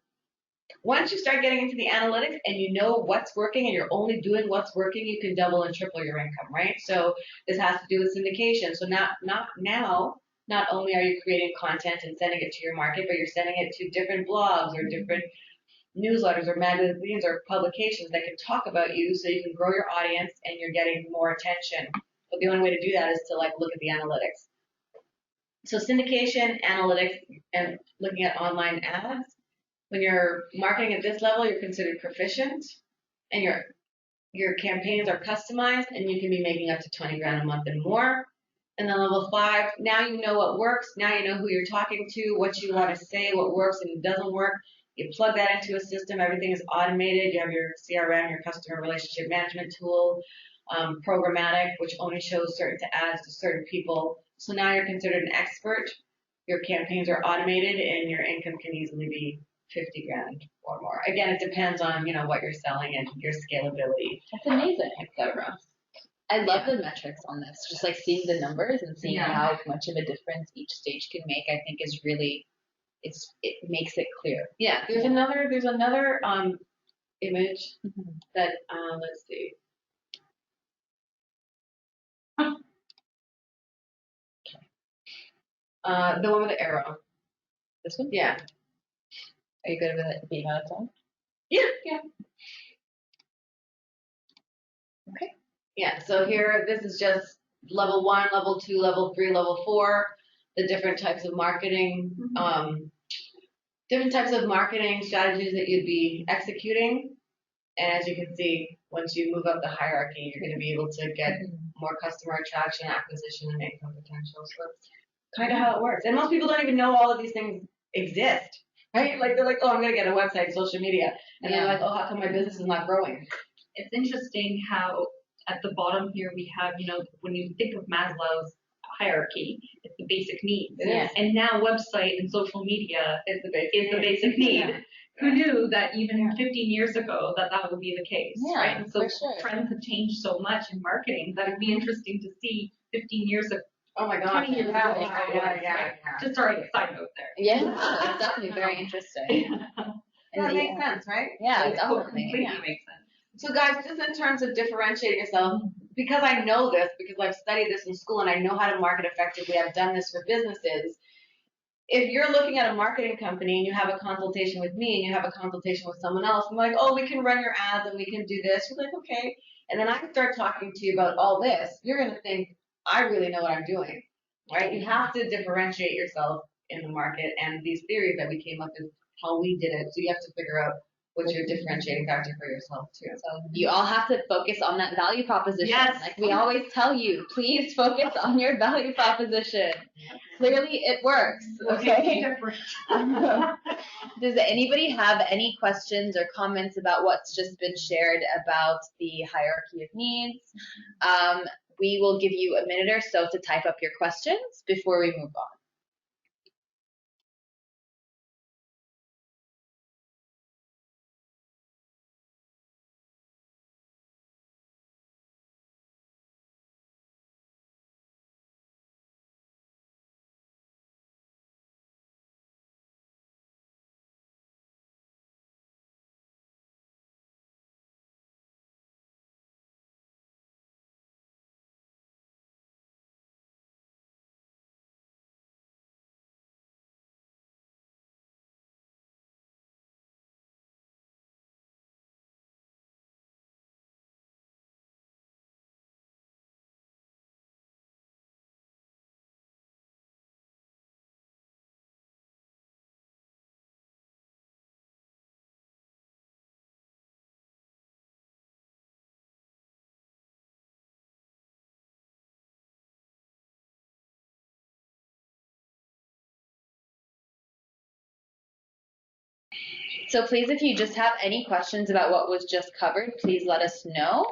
Once you start getting into the analytics and you know what's working and you're only doing what's working, you can double and triple your income, right? So this has to do with syndication. So not only are you creating content and sending it to your market, but you're sending it to different blogs or different newsletters or magazines or publications that can talk about you, so you can grow your audience and you're getting more attention. But the only way to do that is to look at the analytics. So syndication, analytics, and looking at online ads. When you're marketing at this level, you're considered proficient, and your campaigns are customized, and you can be making up to $20,000 a month and more. And then level 5, now you know what works. Now you know who you're talking to, what you want to say, what works and doesn't work. You plug that into a system. Everything is automated. You have your CRM, your customer relationship management tool, programmatic, which only shows certain ads to certain people. So now you're considered an expert. Your campaigns are automated, and your income can easily be $50,000 or more. Again, it depends on what you're selling and your scalability. That's amazing, etc. I love the metrics on this. Just seeing the numbers and seeing how much of a difference each stage can make, I think is really, it makes it clear. Yeah, there's another image that let's see. The one with the arrow. This one? Yeah. Are you good with it being on its own? Yeah. Okay. Yeah, so here, this is just level 1, level 2, level 3, level 4, the different types of marketing, strategies that you'd be executing. And as you can see, once you move up the hierarchy, you're going to be able to get more customer attraction, acquisition, and income potential. So that's kind of how it works. And most people don't even know all of these things exist, right? Like they're like, oh, I'm gonna get a website, social media, and they're Yeah. like, oh, how come my business is not growing? It's interesting how at the bottom here we have, when you think of Maslow's hierarchy, it's the basic needs. It Yeah. is. And now website and social media It's the basic. is the basic need. Yeah. Who knew that even 15 years ago that would be the case, Yeah, right? And so for sure. trends have changed so much in marketing that it'd be interesting to see 15 years ago. Oh my gosh. 20 years ago, Yeah, how it was, right? Just sorry, side note there. Yeah, no, it's definitely very interesting. That makes sense, right? Yeah, It definitely. completely Yeah. makes sense. So guys, just in terms of differentiating yourself, because I know this, because I've studied this in school and I know how to market effectively, I've done this for businesses. If you're looking at a marketing company and you have a consultation with me and you have a consultation with someone else, I'm like, oh, we can run your ads and we can do this. You're like, okay. And then I start talking to you about all this. You're going to think, I really know what I'm doing, right? You have to differentiate yourself in the market, and these theories that we came up with, how we did it. So you have to figure out what's your differentiating factor for yourself too. So you all have to focus on that value proposition. Yes. Like we always tell you, please focus on your value proposition. Clearly it works. Okay. Does anybody have any questions or comments about what's just been shared about the hierarchy of needs? We will give you a minute or so to type up your questions before we move on. So please, if you just have any questions about what was just covered, please let us know.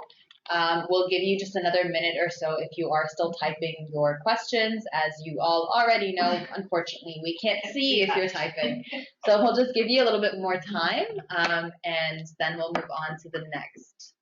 We'll give you just another minute or so if you are still typing your questions. As you all already know, unfortunately, we can't see if you're typing. So we'll just give you a little bit more time, and then we'll move on to the next.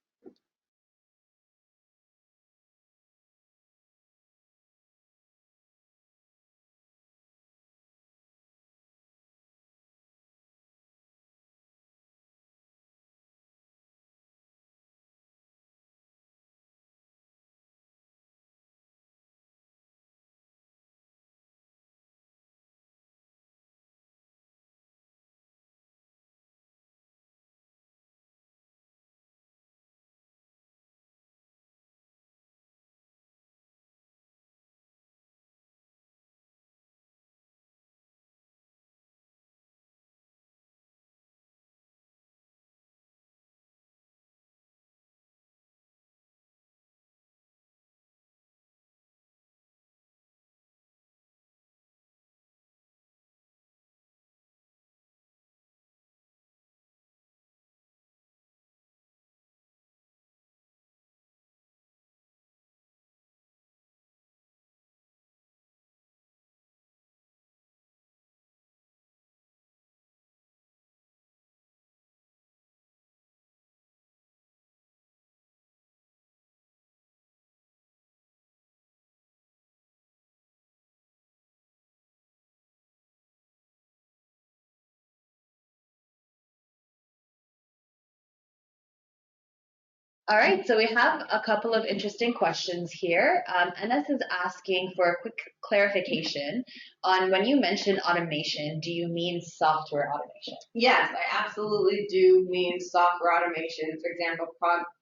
All right, so we have a couple of interesting questions here. Enes is asking for a quick clarification on when you mention automation, do you mean software automation? Yes, I absolutely do mean software automation. For example,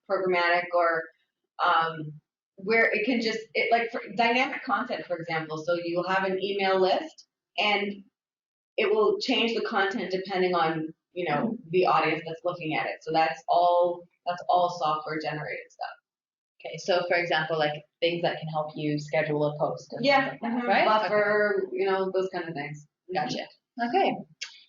programmatic or where it can just like for dynamic content, for example. So you'll have an email list and it will change the content depending on the audience that's looking at it. So that's all software generated stuff. Okay, so for example, like things that can help you schedule a post. And Yeah, things like that, right? buffer, those kind of things. Gotcha. Okay.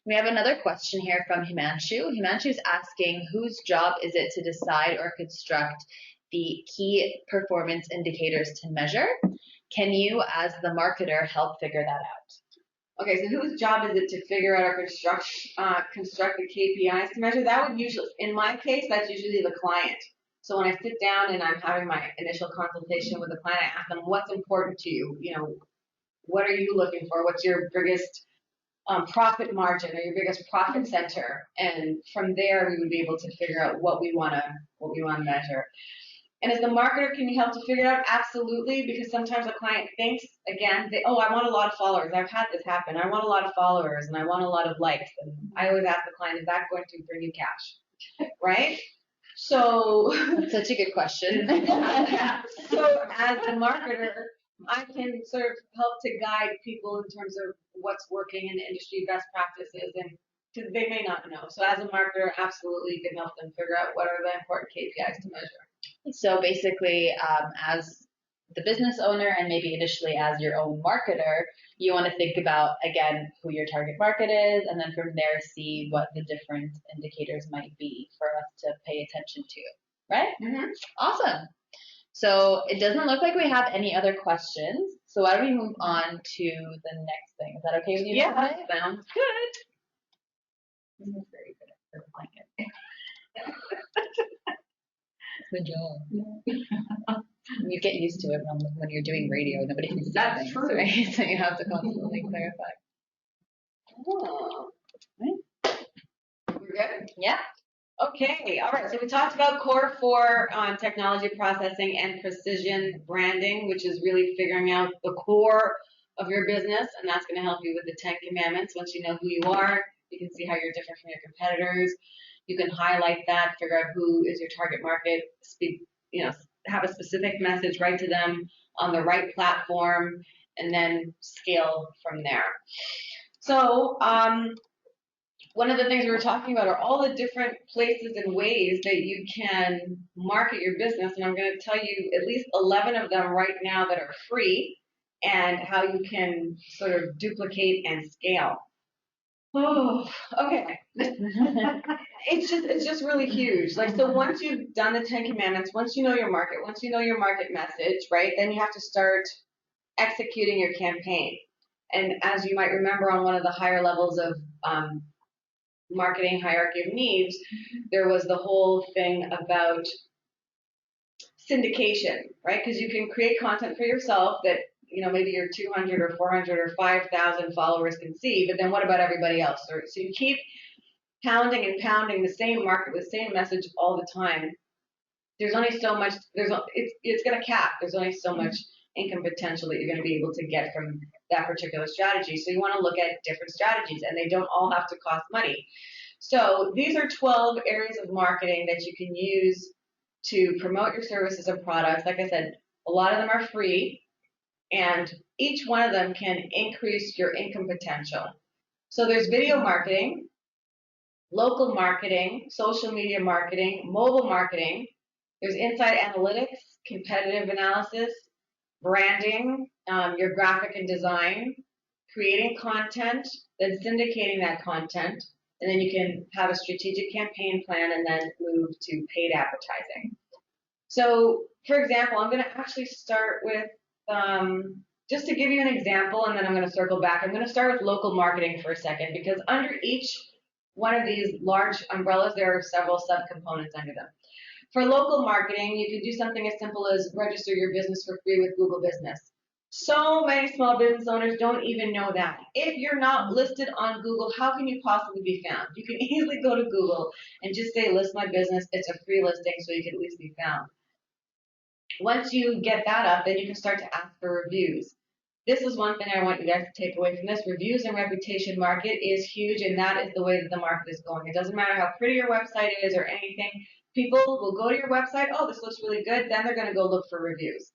We have another question here from Himanshu. Himanshu is asking, whose job is it to decide or construct the key performance indicators to measure? Can you, as the marketer, help figure that out? Okay, so whose job is it to figure out or construct the KPIs to measure? That would usually, in my case, that's usually the client. So when I sit down and I'm having my initial consultation with the client, I ask them, what's important to you? You know, what are you looking for? What's your biggest profit margin or your biggest profit center? And from there, we would be able to figure out what we want to measure. And as the marketer, can you help to figure it out? Absolutely, because sometimes a client thinks, again, I want a lot of followers. I've had this happen. I want a lot of followers and I want a lot of likes. And I always ask the client, is that going to bring you cash? Right? So That's such a good question. So as a marketer, I can sort of help to guide people in terms of what's working in the industry, best practices, and because they may not know. So as a marketer, absolutely you can help them figure out what are the important KPIs to measure. So basically, as the business owner and maybe initially as your own marketer, you want to think about, again, who your target market is, and then from there see what the different indicators might be for us to pay attention to, right? Mm-hmm. Awesome. So it doesn't look like we have any other questions. So why don't we move on to the next thing? Is that okay with you? Yeah, Nakimbe? that sounds good. This is very good at blanket. Good job. You get used to it when you're doing radio. Nobody can see That's things, true. right? So you have to constantly clarify. Oh. Right? We're good? Yeah. Okay, all right. So we talked about core 4 on technology processing and precision branding, which is really figuring out the core of your business, and that's going to help you with the 10 commandments. Once you know who you are, you can see how you're different from your competitors. You can highlight that, figure out who is your target market, speak, have a specific message right to them on the right platform, and then scale from there. So, one of the things we were talking about are all the different places and ways that you can market your business, and I'm going to tell you at least 11 of them right now that are free, and how you can sort of duplicate and scale. Oh, okay. It's just really huge. Like, so once you've done the 10 commandments, once you know your market, once you know your market message, right, then you have to start executing your campaign. And as you might remember on one of the higher levels of marketing hierarchy of needs, there was the whole thing about syndication, right? Because you can create content for yourself that, maybe your 200 or 400 or 5,000 followers can see, but then what about everybody else? So you keep pounding and pounding the same market with the same message all the time. There's only so much, it's going to cap. There's only so much income potential that you're going to be able to get from that particular strategy. So you want to look at different strategies, and they don't all have to cost money. So these are 12 areas of marketing that you can use to promote your services and products. Like I said, a lot of them are free, and each one of them can increase your income potential. So there's video marketing, local marketing, social media marketing, mobile marketing. There's insight analytics, competitive analysis, branding, your graphic and design, creating content, then syndicating that content, and then you can have a strategic campaign plan and then move to paid advertising. So, for example, I'm going to actually start with, just to give you an example, and then I'm going to circle back. I'm going to start with local marketing for a second, because under each one of these large umbrellas, there are several subcomponents under them. For local marketing, you can do something as simple as register your business for free with Google Business. So many small business owners don't even know that. If you're not listed on Google, how can you possibly be found? You can easily go to Google and just say, list my business. It's a free listing, so you can at least be found. Once you get that up, then you can start to ask for reviews. This is one thing I want you guys to take away from this. Reviews and reputation market is huge, and that is the way that the market is going. It doesn't matter how pretty your website is or anything. People will go to your website, oh, this looks really good, then they're going to go look for reviews,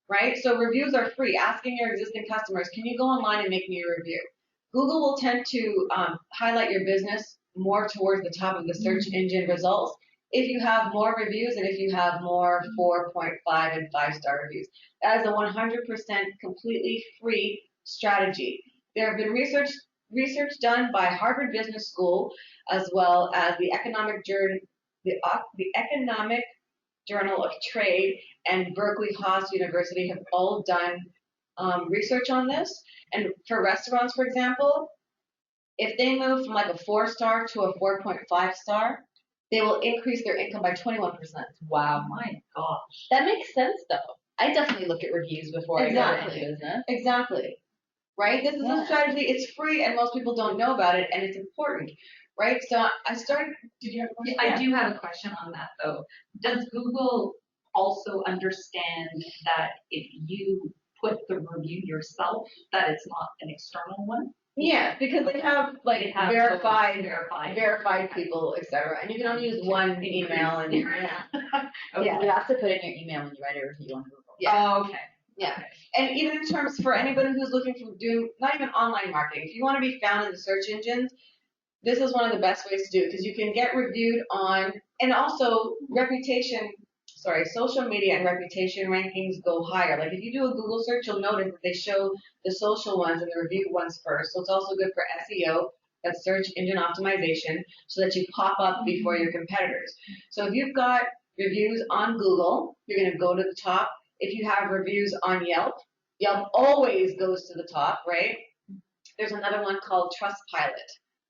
right? So reviews are free. Asking your existing customers, can you go online and make me a review? Google will tend to highlight your business more towards the top of the search engine results if you have more reviews and if you have more 4.5 and 5-star reviews. That is a 100% completely free strategy. There have been research research done by Harvard Business School, as well as the Economic Journal of Trade and Berkeley Haas University have all done research on this. And for restaurants, for example, if they move from like a 4-star to a 4.5-star, they will increase their income by 21%. Wow. My gosh. That makes sense though. I definitely look at reviews before I go into business. Exactly. Right? This is a strategy. It's free and most people don't know about it and it's important. Right? So I started, did you have a question? I do have a question on that though. Does Google also understand that if you put the review yourself, that it's not an external one? Yeah, because they have like They have verified people, etc. And you can only use one email and Yeah, you have to put in your email when you write a review on Google. Oh, okay. Yeah. And even in terms for anybody who's looking for do not even online marketing, if you want to be found in the search engines, this is one of the best ways to do it because you can get reviewed on, and also social media and reputation rankings go higher. Like if you do a Google search, you'll notice that they show the social ones and the reviewed ones first. So it's also good for SEO, that's search engine optimization, so that you pop up before your competitors. So if you've got reviews on Google, you're going to go to the top. If you have reviews on Yelp, Yelp always goes to the top, right? There's another one called Trustpilot.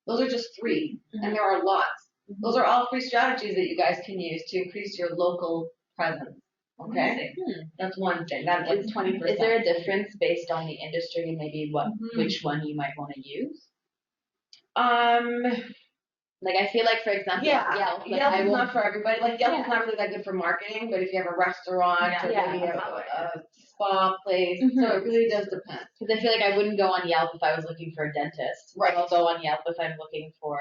Those are just 3, and there are lots. Those are all free strategies that you guys can use to increase your local presence. Okay? That's one thing. That's like 20%. Is there a difference based on the industry, maybe which one you might want to use? Like I feel like, for example, Yelp is not for everybody. Like Yelp is not really that good for marketing, but if you have a restaurant or maybe a spa place, so it really does depend. Because I feel like I wouldn't go on Yelp if I was looking for a dentist. Right. I'll go on Yelp if I'm looking for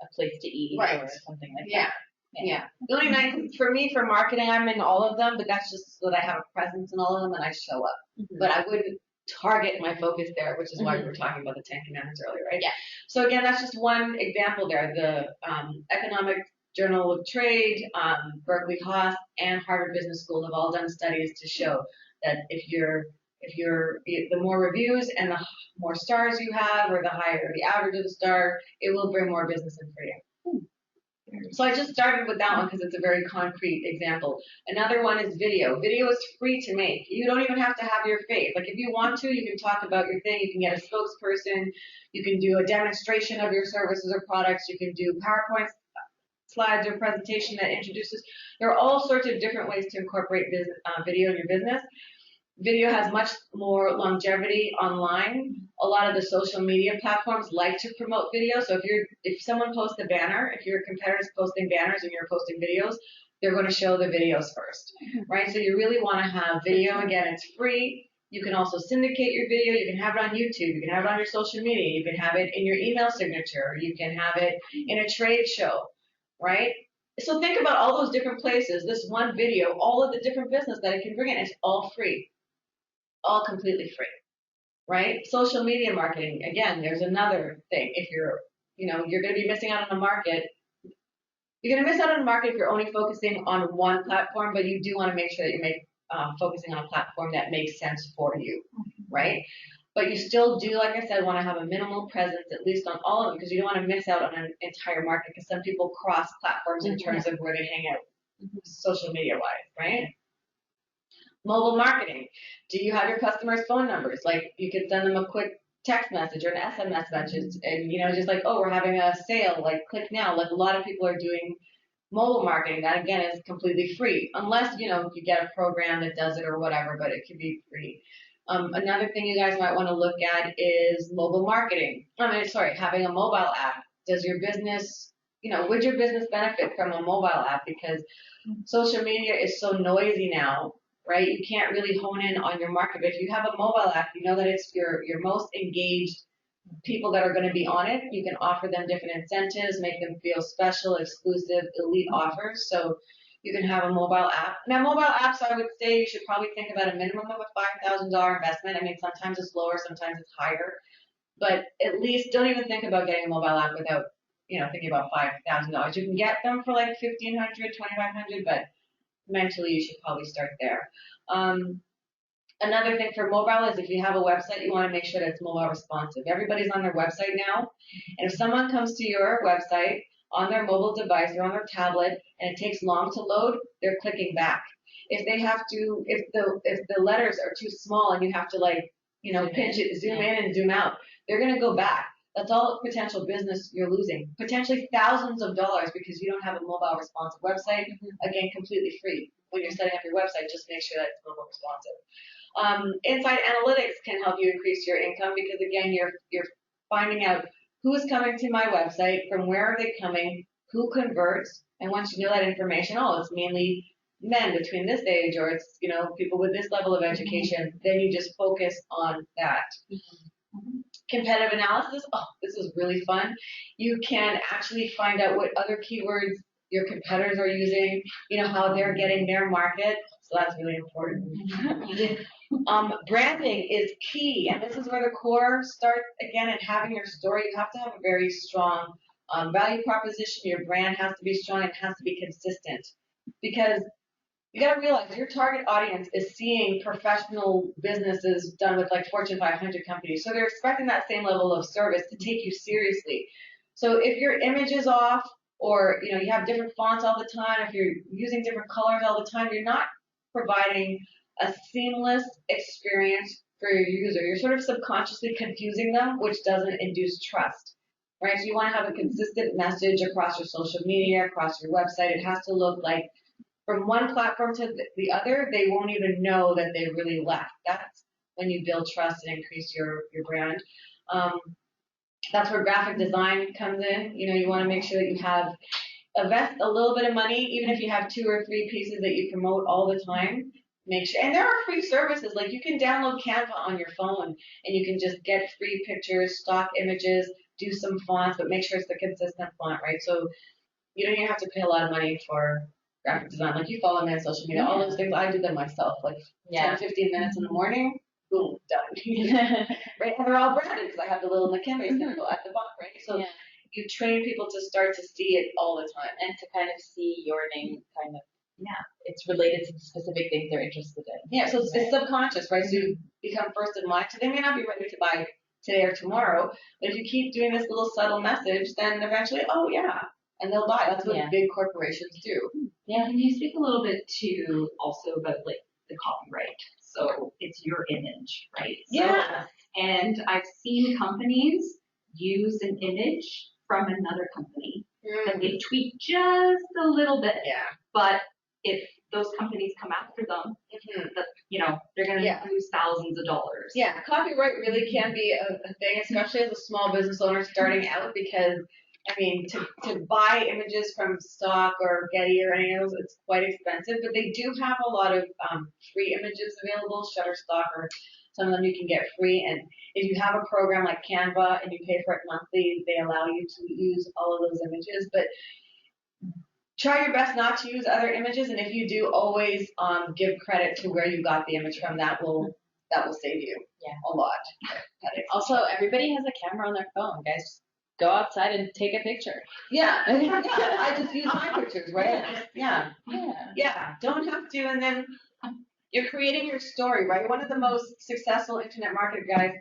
a place to eat or something like that. Yeah. The only nice for me for marketing, I'm in all of them, but that's just so that I have a presence in all of them and I show up. But I wouldn't target my focus there, which is why we were talking about the 10 Commandments earlier, right? Yeah. So again, that's just one example there. The Economic Journal of Trade, Berkeley Haas, and Harvard Business School have all done studies to show that the more reviews and the more stars you have, or the higher the average of the star, it will bring more business in for you. So I just started with that one because it's a very concrete example. Another one is video. Video is free to make. You don't even have to have your face. Like if you want to, you can talk about your thing. You can get a spokesperson. You can do a demonstration of your services or products. You can do PowerPoint slides or presentation that introduces. There are all sorts of different ways to incorporate video in your business. Video has much more longevity online. A lot of the social media platforms like to promote video. So if someone posts a banner, if your competitor's posting banners and you're posting videos, they're going to show the videos first, right? So you really want to have video. Again, it's free. You can also syndicate your video. You can have it on YouTube. You can have it on your social media. You can have it in your email signature. You can have it in a trade show, right? So think about all those different places. This one video, all of the different business that it can bring in, it's all free. All completely free, right? Social media marketing, again, there's another thing. If you're going to be missing out on the market. You're going to miss out on the market if you're only focusing on one platform, but you do want to make sure that you're focusing on a platform that makes sense for you, right? But you still do, like I said, want to have a minimal presence, at least on all of them, because you don't want to miss out on an entire market, because some people cross platforms in terms of where they hang out social media-wise, right? Mobile marketing. Do you have your customers' phone numbers? Like you could send them a quick text message or an SMS message and, just like, oh, we're having a sale, like click now. Like a lot of people are doing mobile marketing. That again is completely free unless, you get a program that does it or whatever, but it can be free. Another thing you guys might want to look at is mobile marketing. Having a mobile app. Does your business, would your business benefit from a mobile app? Because social media is so noisy now. Right? You can't really hone in on your market. But if you have a mobile app, you know that it's your most engaged people that are going to be on it. You can offer them different incentives, make them feel special, exclusive, elite offers. So you can have a mobile app. Now, mobile apps, I would say you should probably think about a minimum of a $5,000 investment. I mean, sometimes it's lower, sometimes it's higher. But at least don't even think about getting a mobile app without, thinking about $5,000. You can get them for like $1,500, $2,500, but mentally, you should probably start there. another thing for mobile is if you have a website, you want to make sure that it's mobile responsive. Everybody's on their website now, and if someone comes to your website on their mobile device or on their tablet and it takes long to load, they're clicking back. If they have to, if the letters are too small and you have to like, pinch it, zoom in and zoom out, they're gonna go back. That's all potential business you're losing. Potentially thousands of dollars because you don't have a mobile responsive website. Again, completely free. When you're setting up your website, just make sure that it's mobile responsive. Inside analytics can help you increase your income because again, you're finding out who's coming to my website, from where are they coming, who converts, and once you know that information, it's mainly men between this age, or it's people with this level of education, then you just focus on that. Competitive analysis, this is really fun. You can actually find out what other keywords your competitors are using, how they're getting their market. So that's really important. Branding is key, and this is where the core starts again. And having your story, you have to have a very strong value proposition. Your brand has to be strong and has to be consistent, because you got to realize your target audience is seeing professional businesses done with like Fortune 500 companies. So they're expecting that same level of service to take you seriously. So if your image is off, or you have different fonts all the time, if you're using different colors all the time, you're not providing a seamless experience for your user. You're sort of subconsciously confusing them, which doesn't induce trust. Right? So you want to have a consistent message across your social media, across your website. It has to look like from one platform to the other, they won't even know that they really left. That's when you build trust and increase your brand. That's where graphic design comes in. You want to make sure that you have invest a little bit of money, even if you have 2 or 3 pieces that you promote all the time. Make sure, and there are free services, like you can download Canva on your phone and you can just get free pictures, stock images, do some fonts, but make sure it's the consistent font, right? So you don't even have to pay a lot of money for graphic design. Like, you follow me on social media, all those things, I do them myself, like 10, 15 minutes in the morning, boom, done. Right? And they're all branded because I have the little Nakimbe symbol at the bottom, right? So you train people to start to see it all the time. And to kind of see your name kind of, it's related to the specific things they're interested in. Yeah, so it's subconscious, right? So you become first in mind. So they may not be ready to buy today or tomorrow, but if you keep doing this little subtle message, then eventually, and they'll buy. That's what big corporations do. Yeah, can you speak a little bit to also about like the copyright? So it's your image, right? Yeah. And I've seen companies use an image from another company and they tweak just a little bit. Yeah. But if those companies come after them, they're going to lose thousands of dollars. Yeah, copyright really can be a thing, especially as a small business owner starting out, because to buy images from stock or Getty or any of those, it's quite expensive, but they do have a lot of free images available, Shutterstock, or some of them you can get free. And if you have a program like Canva and you pay for it monthly, they allow you to use all of those images. But try your best not to use other images, and if you do, always give credit to where you got the image from. That will save you a lot. Also, everybody has a camera on their phone, guys. Go outside and take a picture. Yeah, I just use my pictures, right? Yeah. Don't have to, and then you're creating your story, right? One of the most successful internet marketer guys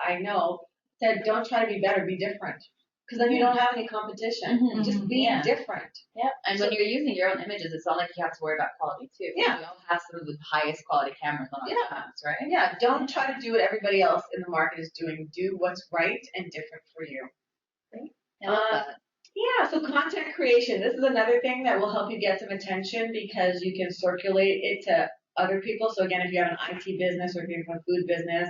I know said, "Don't try to be better, be different." Because then you don't have any competition. Just be different. Yep. And when you're using your own images, it's not like you have to worry about quality too. Yeah. We all have some of the highest quality cameras on our phones, right? Yeah. Don't try to do what everybody else in the market is doing. Do what's right and different for you. I love that. Yeah, so content creation. This is another thing that will help you get some attention because you can circulate it to other people. So again, if you have an IT business or if you have a food business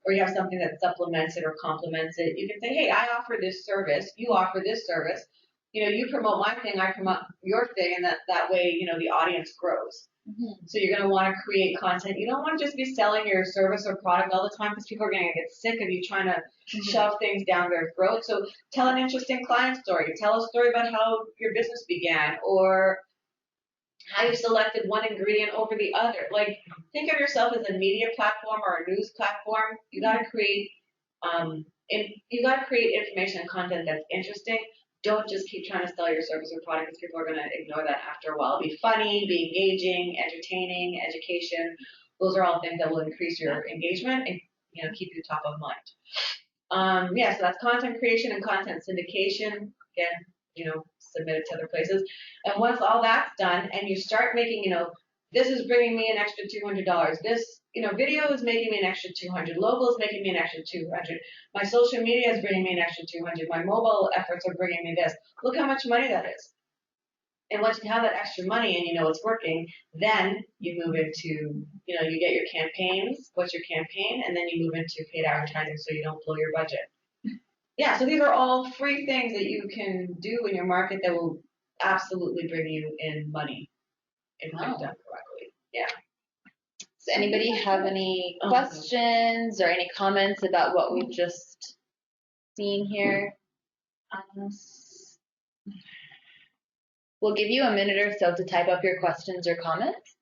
or you have something that supplements it or complements it, you can say, hey, I offer this service, you offer this service. You promote my thing, I promote your thing, and that way, the audience grows. So you're going to want to create content. You don't want to just be selling your service or product all the time because people are going to get sick of you trying to shove things down their throat. So tell an interesting client story. Tell a story about how your business began or how you selected one ingredient over the other. Like, think of yourself as a media platform or a news platform. You got to create information and content that's interesting. Don't just keep trying to sell your service or product because people are going to ignore that after a while. Be funny, be engaging, entertaining, education, Those are all things that will increase your engagement and, you know, keep you top of mind. Yeah, so that's content creation and content syndication. Again, you know, submit it to other places. And once all that's done and you start making, you know, this is bringing me an extra $200. This, you know, video is making me an extra 200. Logo is making me an extra 200. My social media is bringing me an extra 200. My mobile efforts are bringing me this. Look how much money that is. And once you have that extra money and you know it's working, then you move into, you know, you get your campaigns, what's your campaign, and then you move into paid advertising so you don't blow your budget. Yeah, so these are all free things that you can do in your market that will absolutely bring you in money if done correctly. Yeah. Does anybody have any questions or any comments about what we've just seen here? We'll give you a minute or so to type up your questions or comments.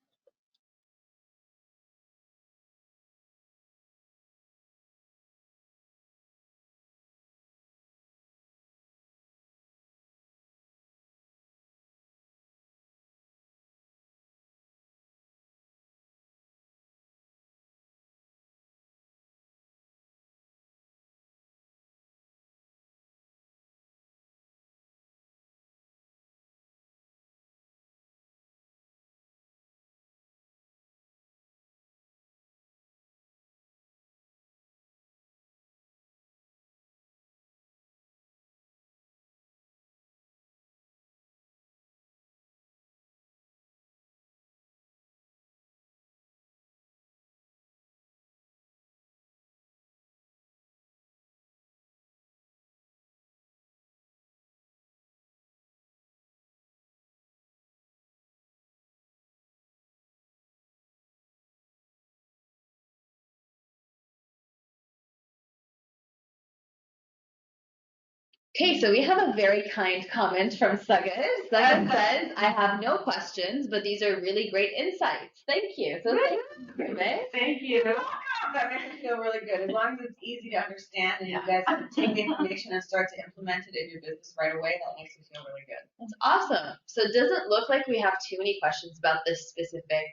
Okay, so we have a very kind comment from Sagar. Sagar says, I have no questions, but these are really great insights. Thank you. So thank you, May. Thank you. That makes me feel really good. As long as it's easy to understand and you guys can take the information and start to implement it in your business right away, that makes me feel really good. That's awesome. So it doesn't look like we have too many questions about this specific.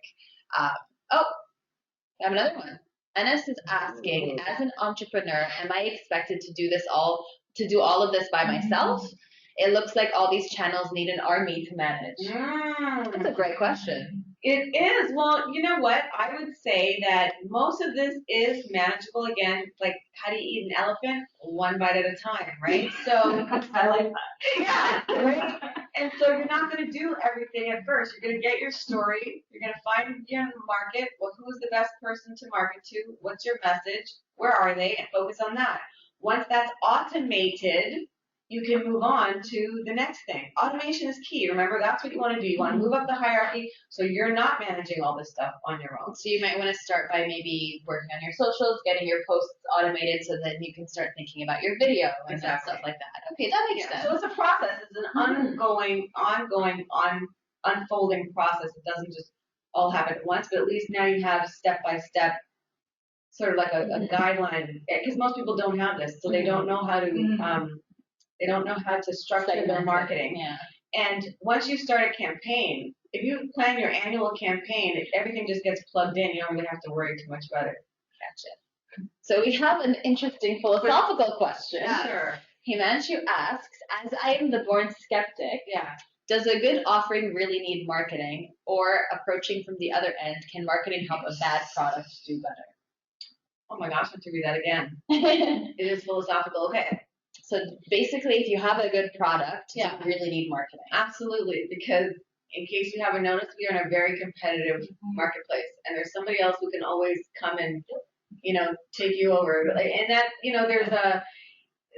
Oh, we have another one. Enes is asking, as an entrepreneur, am I expected to do all of this by myself? It looks like all these channels need an army to manage. That's a great question. It is. Well, you know what? I would say that most of this is manageable. Again, like how do you eat an elephant? One bite at a time, right? So I like that. yeah, right? And so you're not going to do everything at first. You're going to get your story. You're going to find your market. Well, who's the best person to market to? What's your message? Where are they? And focus on that. Once that's automated, you can move on to the next thing. Automation is key. Remember, that's what you want to do. You want to move up the hierarchy so you're not managing all this stuff on your own. So you might want to start by maybe working on your socials, getting your posts automated so then you can start thinking about your video and stuff like that. Okay, that makes sense. So it's a process. It's an ongoing, unfolding process. It doesn't just all happen at once, but at least now you have step-by-step sort of like a guideline, because most people don't have this, so they don't know how to they don't know how to structure their marketing. Yeah. And once you start a campaign, if you plan your annual campaign, everything just gets plugged in. You don't really have to worry too much about it. Gotcha. So we have an interesting philosophical question. Yeah. Sure. Himanshu asks, as I am the born skeptic, does a good offering really need marketing? Or approaching from the other end, can marketing help a bad product do better? Oh my gosh, I have to read that again. It is philosophical. Okay. So basically, if you have a good product, you really need marketing. Absolutely, because in case you haven't noticed, we are in a very competitive marketplace, and there's somebody else who can always come and, you know, take you over. And that, you know,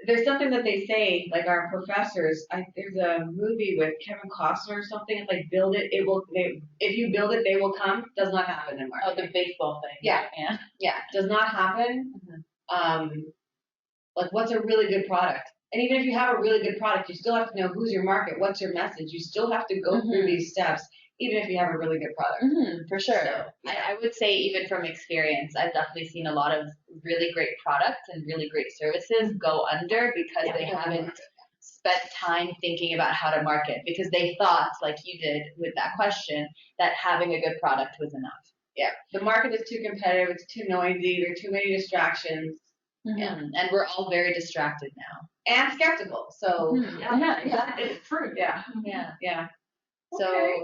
there's something that they say, like our professors. There's a movie with Kevin Costner or something. It's like build it, if you build it, they will come. Does not happen in marketing. Oh, the baseball thing. Yeah, does not happen. Like, what's a really good product? And even if you have a really good product, you still have to know who's your market, what's your message. You still have to go through these steps, even if you have a really good product. For sure. So, I would say even from experience, I've definitely seen a lot of really great products and really great services go under because they haven't spent time thinking about how to market because they thought, like you did with that question, that having a good product was enough. Yeah, the market is too competitive. It's too noisy. There are too many distractions. Yeah. And we're all very distracted now. And skeptical. So Yeah, exactly. It's true. yeah, Yeah. yeah. So Okay.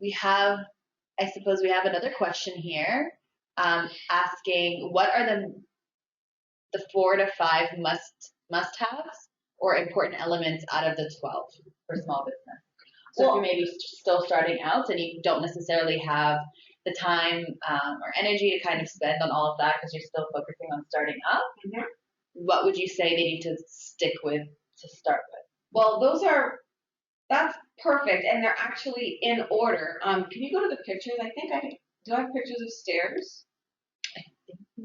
we have, I suppose we have another question here, asking what are the 4 to 5 must-haves or important elements out of the 12 for small business. So if Well- you're maybe still starting out and you don't necessarily have the time or energy to kind of spend on all of that because you're still focusing on starting up, what would you say they need to stick with to start with? Well, that's perfect, and they're actually in order. Can you go to the pictures? I think do I have pictures of stairs? I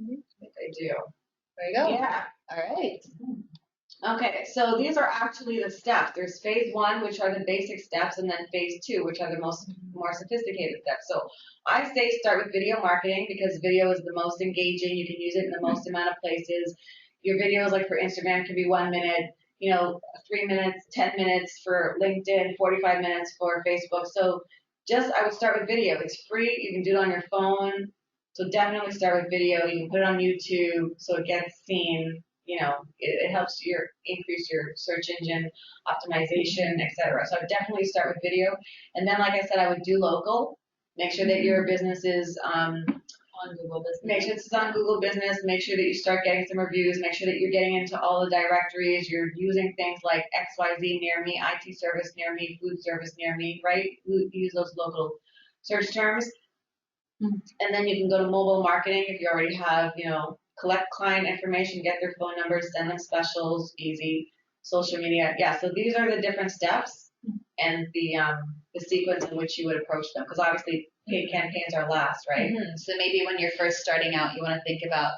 think I do. there you go. Yeah. All right. Okay, so these are actually the steps. There's phase 1, which are the basic steps, and then phase 2, which are the more sophisticated steps. So I say start with video marketing because video is the most engaging. You can use it in the most amount of places. Your videos, like for Instagram, can be 1 minute, 3 minutes, 10 minutes for LinkedIn, 45 minutes for Facebook. So I would start with video. It's free. You can do it on your phone. So definitely start with video. You can put it on YouTube so it gets seen. It helps increase your search engine optimization, etc. So I would definitely start with video. And then, like I said, I would do local. Make sure that your business is On Google Business. make sure it's on Google Business. Make sure that you start getting some reviews. Make sure that you're getting into all the directories. You're using things like XYZ near me, IT service near me, food service near me, right? Use those local search terms. And then you can go to mobile marketing if you already have, collect client information, get their phone numbers, send them specials, easy. Social media, yeah. So these are the different steps and the sequence in which you would approach them. Because obviously paid campaigns are last, right? So maybe when you're first starting out, you want to think about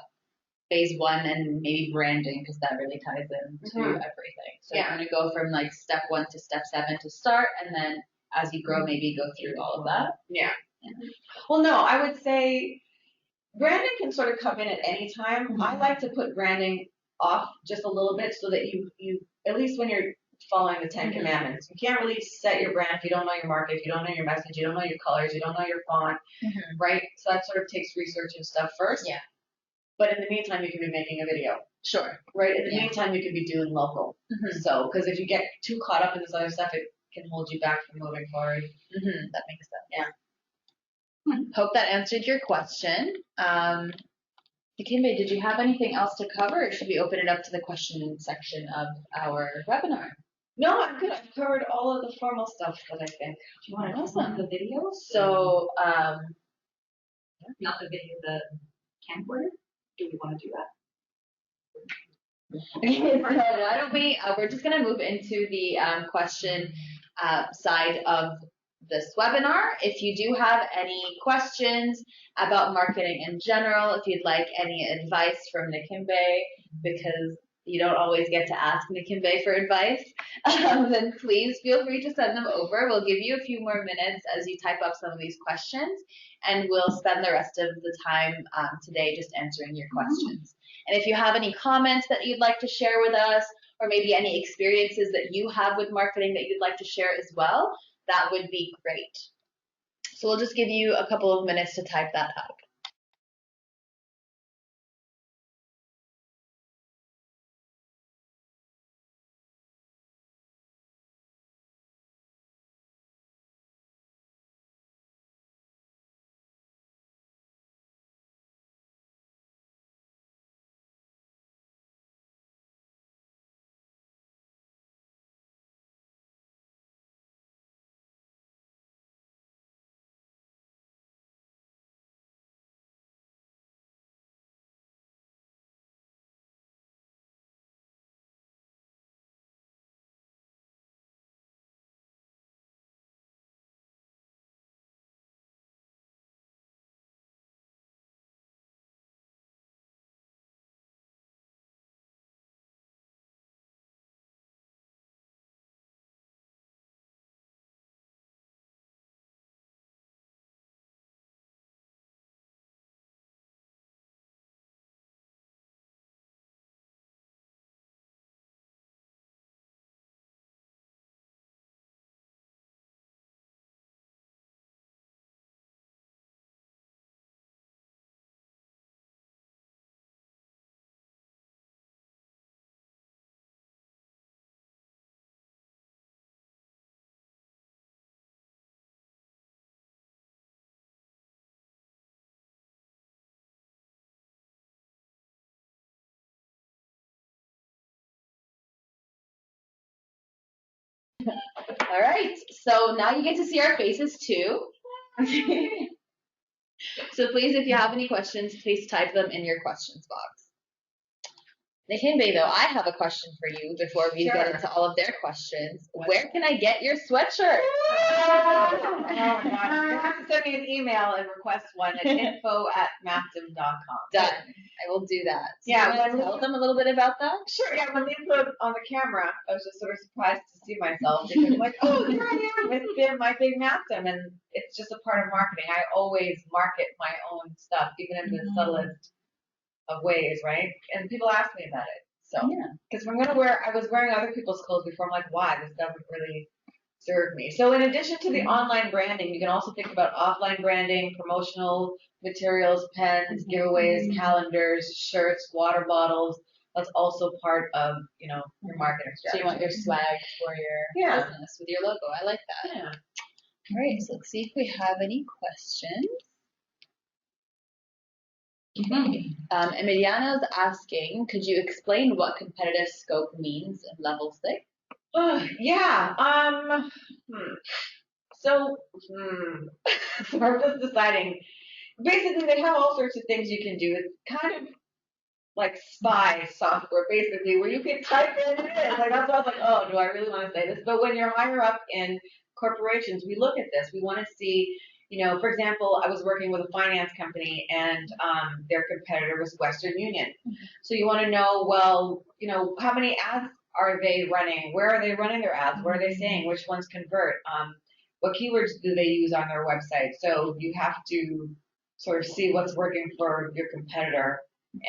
phase 1 and maybe branding because that really ties into everything. So you're going to go from like step 1 to step 7 to start, and then as you grow, maybe go through all of that. Yeah. Well, no, I would say branding can sort of come in at any time. I like to put branding off just a little bit so that you at least when you're following the 10 commandments, you can't really set your brand if you don't know your market, if you don't know your message, you don't know your colors, you don't know your font, right? So that sort of takes research and stuff first. Yeah. But in the meantime, you could be making a video. Sure. Right? In the meantime, you could be doing local. So, because if you get too caught up in this other stuff, it can hold you back from moving forward. That makes sense. Yeah. Hope that answered your question. Nakimbe, did you have anything else to cover, or should we open it up to the question section of our webinar? No, I'm good. I've covered all of the formal stuff that I think. Do you want to Awesome. the videos? So, Not the video, the camcorder. Do we want to do that? so why don't we're just going to move into the question side of this webinar. If you do have any questions about marketing in general, if you'd like any advice from Nakimbe, because you don't always get to ask Nakimbe for advice, then please feel free to send them over. We'll give you a few more minutes as you type up some of these questions, and we'll spend the rest of the time today just answering your questions. And if you have any comments that you'd like to share with us, or maybe any experiences that you have with marketing that you'd like to share as well, that would be great. So we'll just give you a couple of minutes to type that up. All right. So now you get to see our faces too. So please, if you have any questions, please type them in your questions box. Nakimbe, though, I have a question for you before we get into all of their questions. Where can I get your sweatshirt? Oh my gosh. You have to send me an email and request one at info@maptim.com. Done. I will do that. So Yeah, you want to tell them a little bit about that? Sure, yeah, when they put on the camera, I was just sort of surprised to see myself because I'm like, oh, here I am with my big Maptim, and it's just a part of marketing. I always market my own stuff, even in the subtlest of ways, right? And people ask me about it. So, because I was wearing other people's clothes before. I'm like, why? This doesn't really serve me. So, in addition to the online branding, you can also think about offline branding, promotional materials, pens, giveaways, calendars, shirts, water bottles. That's also part of, your marketing strategy. So you want your swag for your business with your logo. I like that. Yeah. All right, so let's see if we have any questions. Emiliano's asking, could you explain what competitive scope means in level 6? Yeah. So, I'm just deciding. Basically, they have all sorts of things you can do. It's kind of like spy software, basically, where you can type in it. Like that's why I was like, oh, do I really want to say this? But when you're higher up in corporations, we look at this. We want to see, for example, I was working with a finance company, and their competitor was Western Union. So you want to know, well, how many ads are they running? Where are they running their ads? What are they saying? Which ones convert? What keywords do they use on their website? So you have to sort of see what's working for your competitor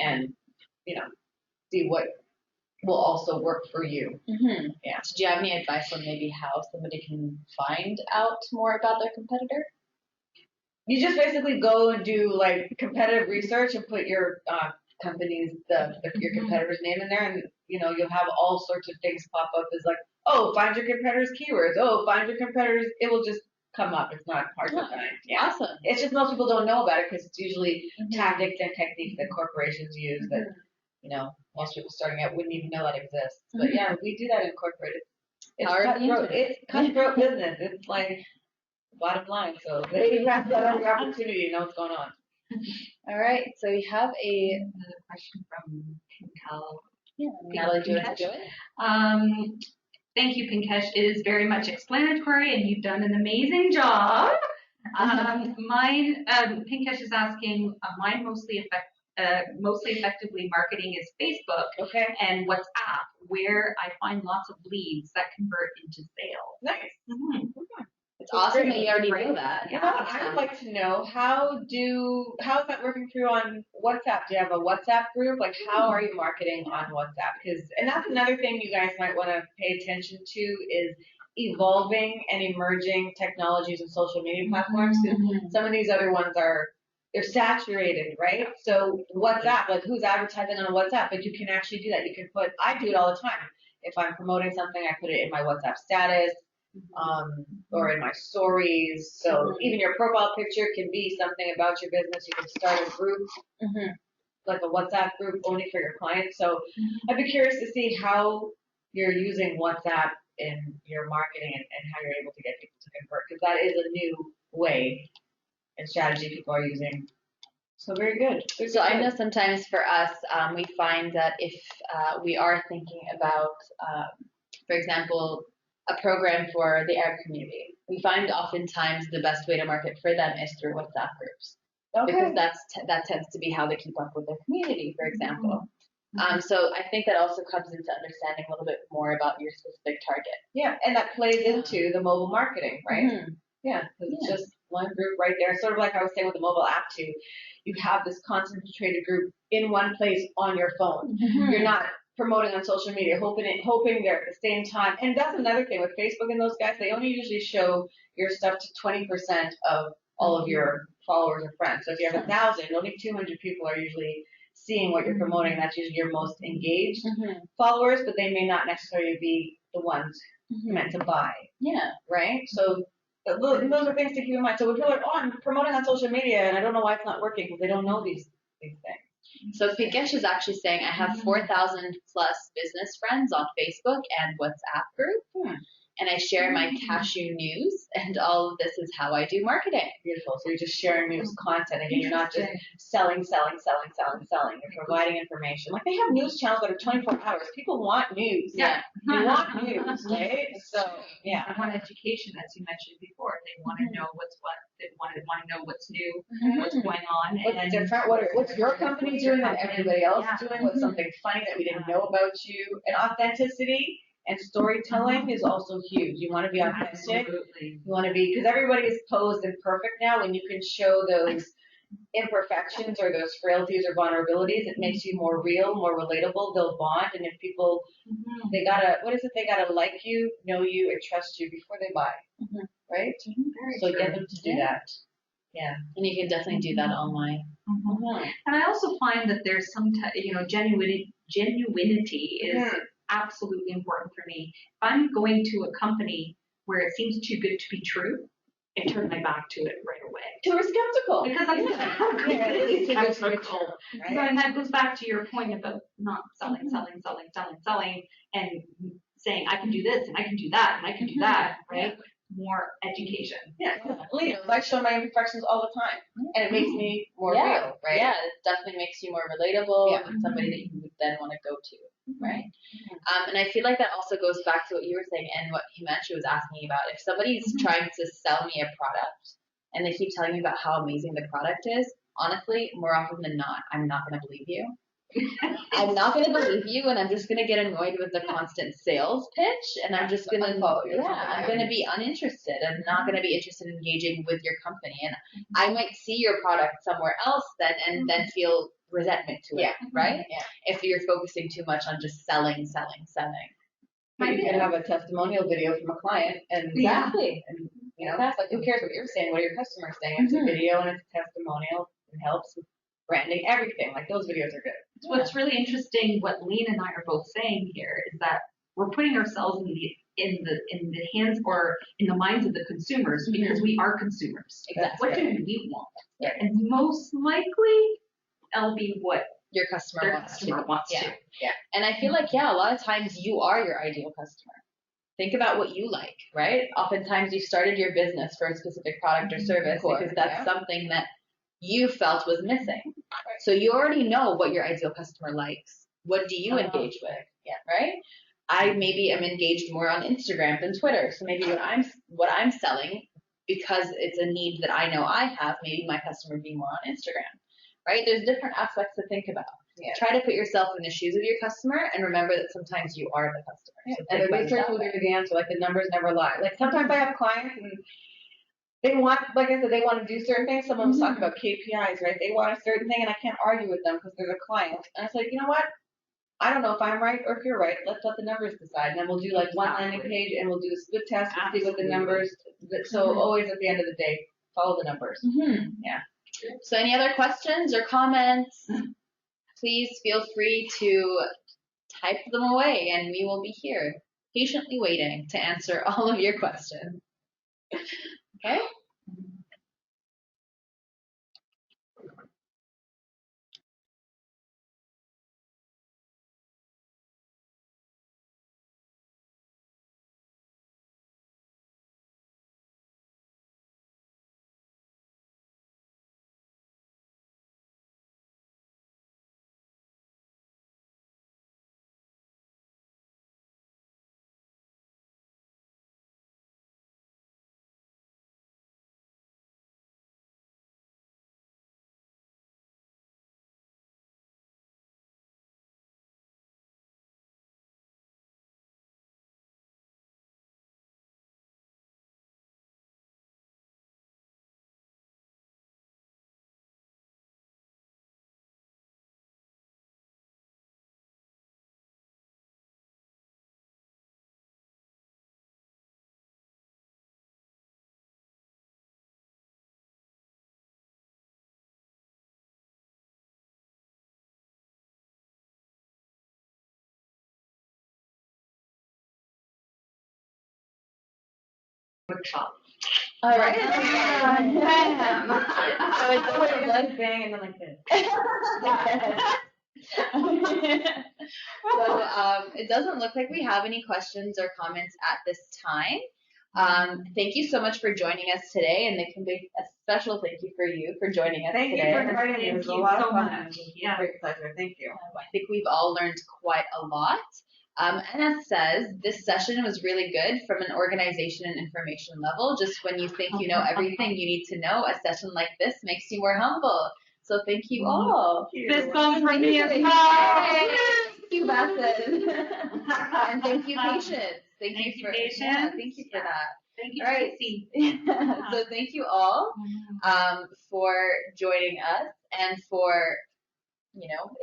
and see what will also work for you. Mm-hmm. Yeah. So do you have any advice on maybe how somebody can find out more about their competitor? You just basically go and do like competitive research and put your company's your competitor's name in there, and you'll have all sorts of things pop up as like, oh, find your competitor's keywords. Oh, find your competitors. It will just come up. It's not hard to find. Yeah. Awesome. It's just most people don't know about it because it's usually tactics and techniques that corporations use that most people starting out wouldn't even know that exists. But yeah, we do that in corporate. It's cutthroat business. It's like bottom line. So they have that every opportunity to know what's going on. All right. So we have Another question from Pinkel. Yeah, Natalie, do you want to do it? Thank you, Pinkesh. It is very much explanatory, and you've done an amazing job. Pinkesh is asking, mine mostly effectively marketing is Facebook and WhatsApp, where I find lots of leads that convert into sales. Nice. Mm-hmm. It's awesome that you already know that. Yeah, I would like to know how is that working through on WhatsApp? Do you have a WhatsApp group? Like, how are you marketing on WhatsApp? And that's another thing you guys might want to pay attention to is evolving and emerging technologies and social media platforms. Because some of these other ones they're saturated, right? So WhatsApp, like who's advertising on WhatsApp? But you can actually do that. I do it all the time. If I'm promoting something, I put it in my WhatsApp status. Or in my stories. So even your profile picture can be something about your business. You can start a group, like a WhatsApp group only for your clients. So I'd be curious to see how you're using WhatsApp in your marketing and how you're able to get people to convert, because that is a new way and strategy people are using. So very good. So I know sometimes for us, we find that if we are thinking about, for example, a program for the Arab community, we find oftentimes the best way to market for them is through WhatsApp groups, because that tends to be how they keep up with their community, for example. So I think that also comes into understanding a little bit more about your specific target. Yeah, and that plays into the mobile marketing, right? Yeah, because it's just one group right there. Sort of like I was saying with the mobile app too. You have this concentrated group in one place on your phone. You're not promoting on social media, hoping they're at the same time. And that's another thing with Facebook and those guys, they only usually show your stuff to 20% of all of your followers or friends. So if you have 1,000, only 200 people are usually seeing what you're promoting. That's usually your most engaged followers, but they may not necessarily be the ones meant to buy. Yeah. Right? So those are things to keep in mind. So if you're like, oh, I'm promoting on social media and I don't know why it's not working, because they don't know these things. So Pinkesh is actually saying, I have 4,000 plus business friends on Facebook and WhatsApp group. and I share my cashew news, and all of this is how I do marketing. Beautiful. So you're just sharing news content. Again, you're not just selling. You're providing information. Like they have news channels that are 24 hours. People want news. Yeah. They want news, right? So, yeah. They want education, as you mentioned before. They want to know what's what. They want to know what's new, what's going on. What's different? What's your company doing that everybody else is doing? What's something funny that we didn't know about you? And authenticity and storytelling is also huge. You want to be authentic. Absolutely. You want to be, because everybody is posed and perfect now. When you can show those imperfections or those frailties or vulnerabilities, it makes you more real, more relatable. They'll bond. And if people, they gotta, what is it? They gotta like you, know you, and trust you before they buy. Right? So get them to do that. Yeah. And you can definitely do that online. And I also find that there's some, genuinity is absolutely important for me. If I'm going to a company where it seems too good to be true, I turn my back to it right away. Too skeptical. Because I'm really skeptical. Right? So, and that goes back to your point about not selling, and saying I can do this and I can do that and I can do that, right? More education. Yeah. I show my imperfections all the time, and it makes me more real, right? Yeah, it definitely makes you more relatable Yeah. and somebody that you would then want to go to, right? And I feel like that also goes back to what you were saying and what Himanshu was asking about. If somebody's trying to sell me a product and they keep telling me about how amazing the product is, honestly, more often than not, I'm not going to believe you. I'm not going to believe you, and I'm just going to get annoyed with the constant sales pitch, and I'm just going to follow you. I'm going to be uninterested. I'm not going to be interested in engaging with your company, and I might see your product somewhere else then, and then feel resentment to it, right? Yeah. If you're focusing too much on just selling. But you can have a testimonial video from a client, and Exactly. and like who cares what you're saying? What are your customers saying? It's a video and it's a testimonial. It helps with branding, everything. Like those videos are good. What's really interesting, what Lean and I are both saying here, is that we're putting ourselves in the hands or in the minds of the consumers because we are consumers. Exactly. What do we want? Right. And most likely, it'll be what Your customer their wants customer to. wants to. Yeah. And I feel like, a lot of times you are your ideal customer. Think about what you like, right? Oftentimes you started your business for a specific product or service because that's something that you felt was missing. So you already know what your ideal customer likes. What do you engage with? Yeah, right? I maybe am engaged more on Instagram than Twitter. So maybe what I'm selling, because it's a need that I know I have, maybe my customer would be more on Instagram. Right? There's different aspects to think about. Yeah. Try to put yourself in the shoes of your customer and remember that sometimes you are the customer. Yeah. So And think the about it research that will way. give you the answer. Like the numbers never lie. Like sometimes I have clients and they want, like I said, they want to do certain things. Someone was talking about KPIs, right? They want a certain thing and I can't argue with them because they're the client. And it's like, you know what? I don't know if I'm right or if you're right. Let's let the numbers decide. And then we'll do like one landing page and we'll do a split test and see what the numbers. So always at the end of the day, follow the numbers. Yeah. So any other questions or comments? Please feel free to type them away and we will be here patiently waiting to answer all of your questions. Okay? Workshop. All right. So it's always like bang and then like this. It doesn't look like we have any questions or comments at this time. Thank you so much for joining us today, and Nakimbe, a special thank you for you for joining us Thank today. you for inviting me. It was a lot of fun. It was Yeah. a great pleasure. Thank you. I think we've all learned quite a lot. Anna says this session was really good from an organization and information level. Just when you think you know everything you need to know, a session like this makes you more humble. So thank you all. Fist bump from me as Thank well. you, Bassett. And thank you, Patience. Thank you, for Patience. Yeah, thank you for that. Thank you, All right. Tracy. So thank you all for joining us and for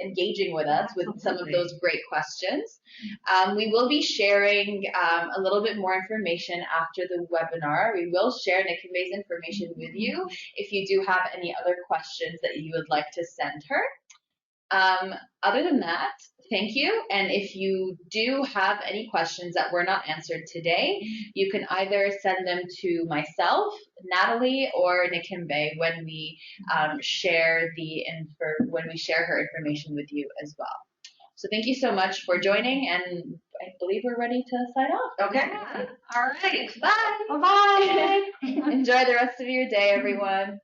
engaging with us with some of those great questions. We will be sharing a little bit more information after the webinar. We will share Nakimbe's information with you if you do have any other questions that you would like to send her. Other than that, thank you. And if you do have any questions that were not answered today, you can either send them to myself, Natalie, or Nakimbe when we share her information with you as well. So thank you so much for joining, and I believe we're ready to sign off. Okay. All right. Bye. Bye-bye. Enjoy the rest of your day, everyone.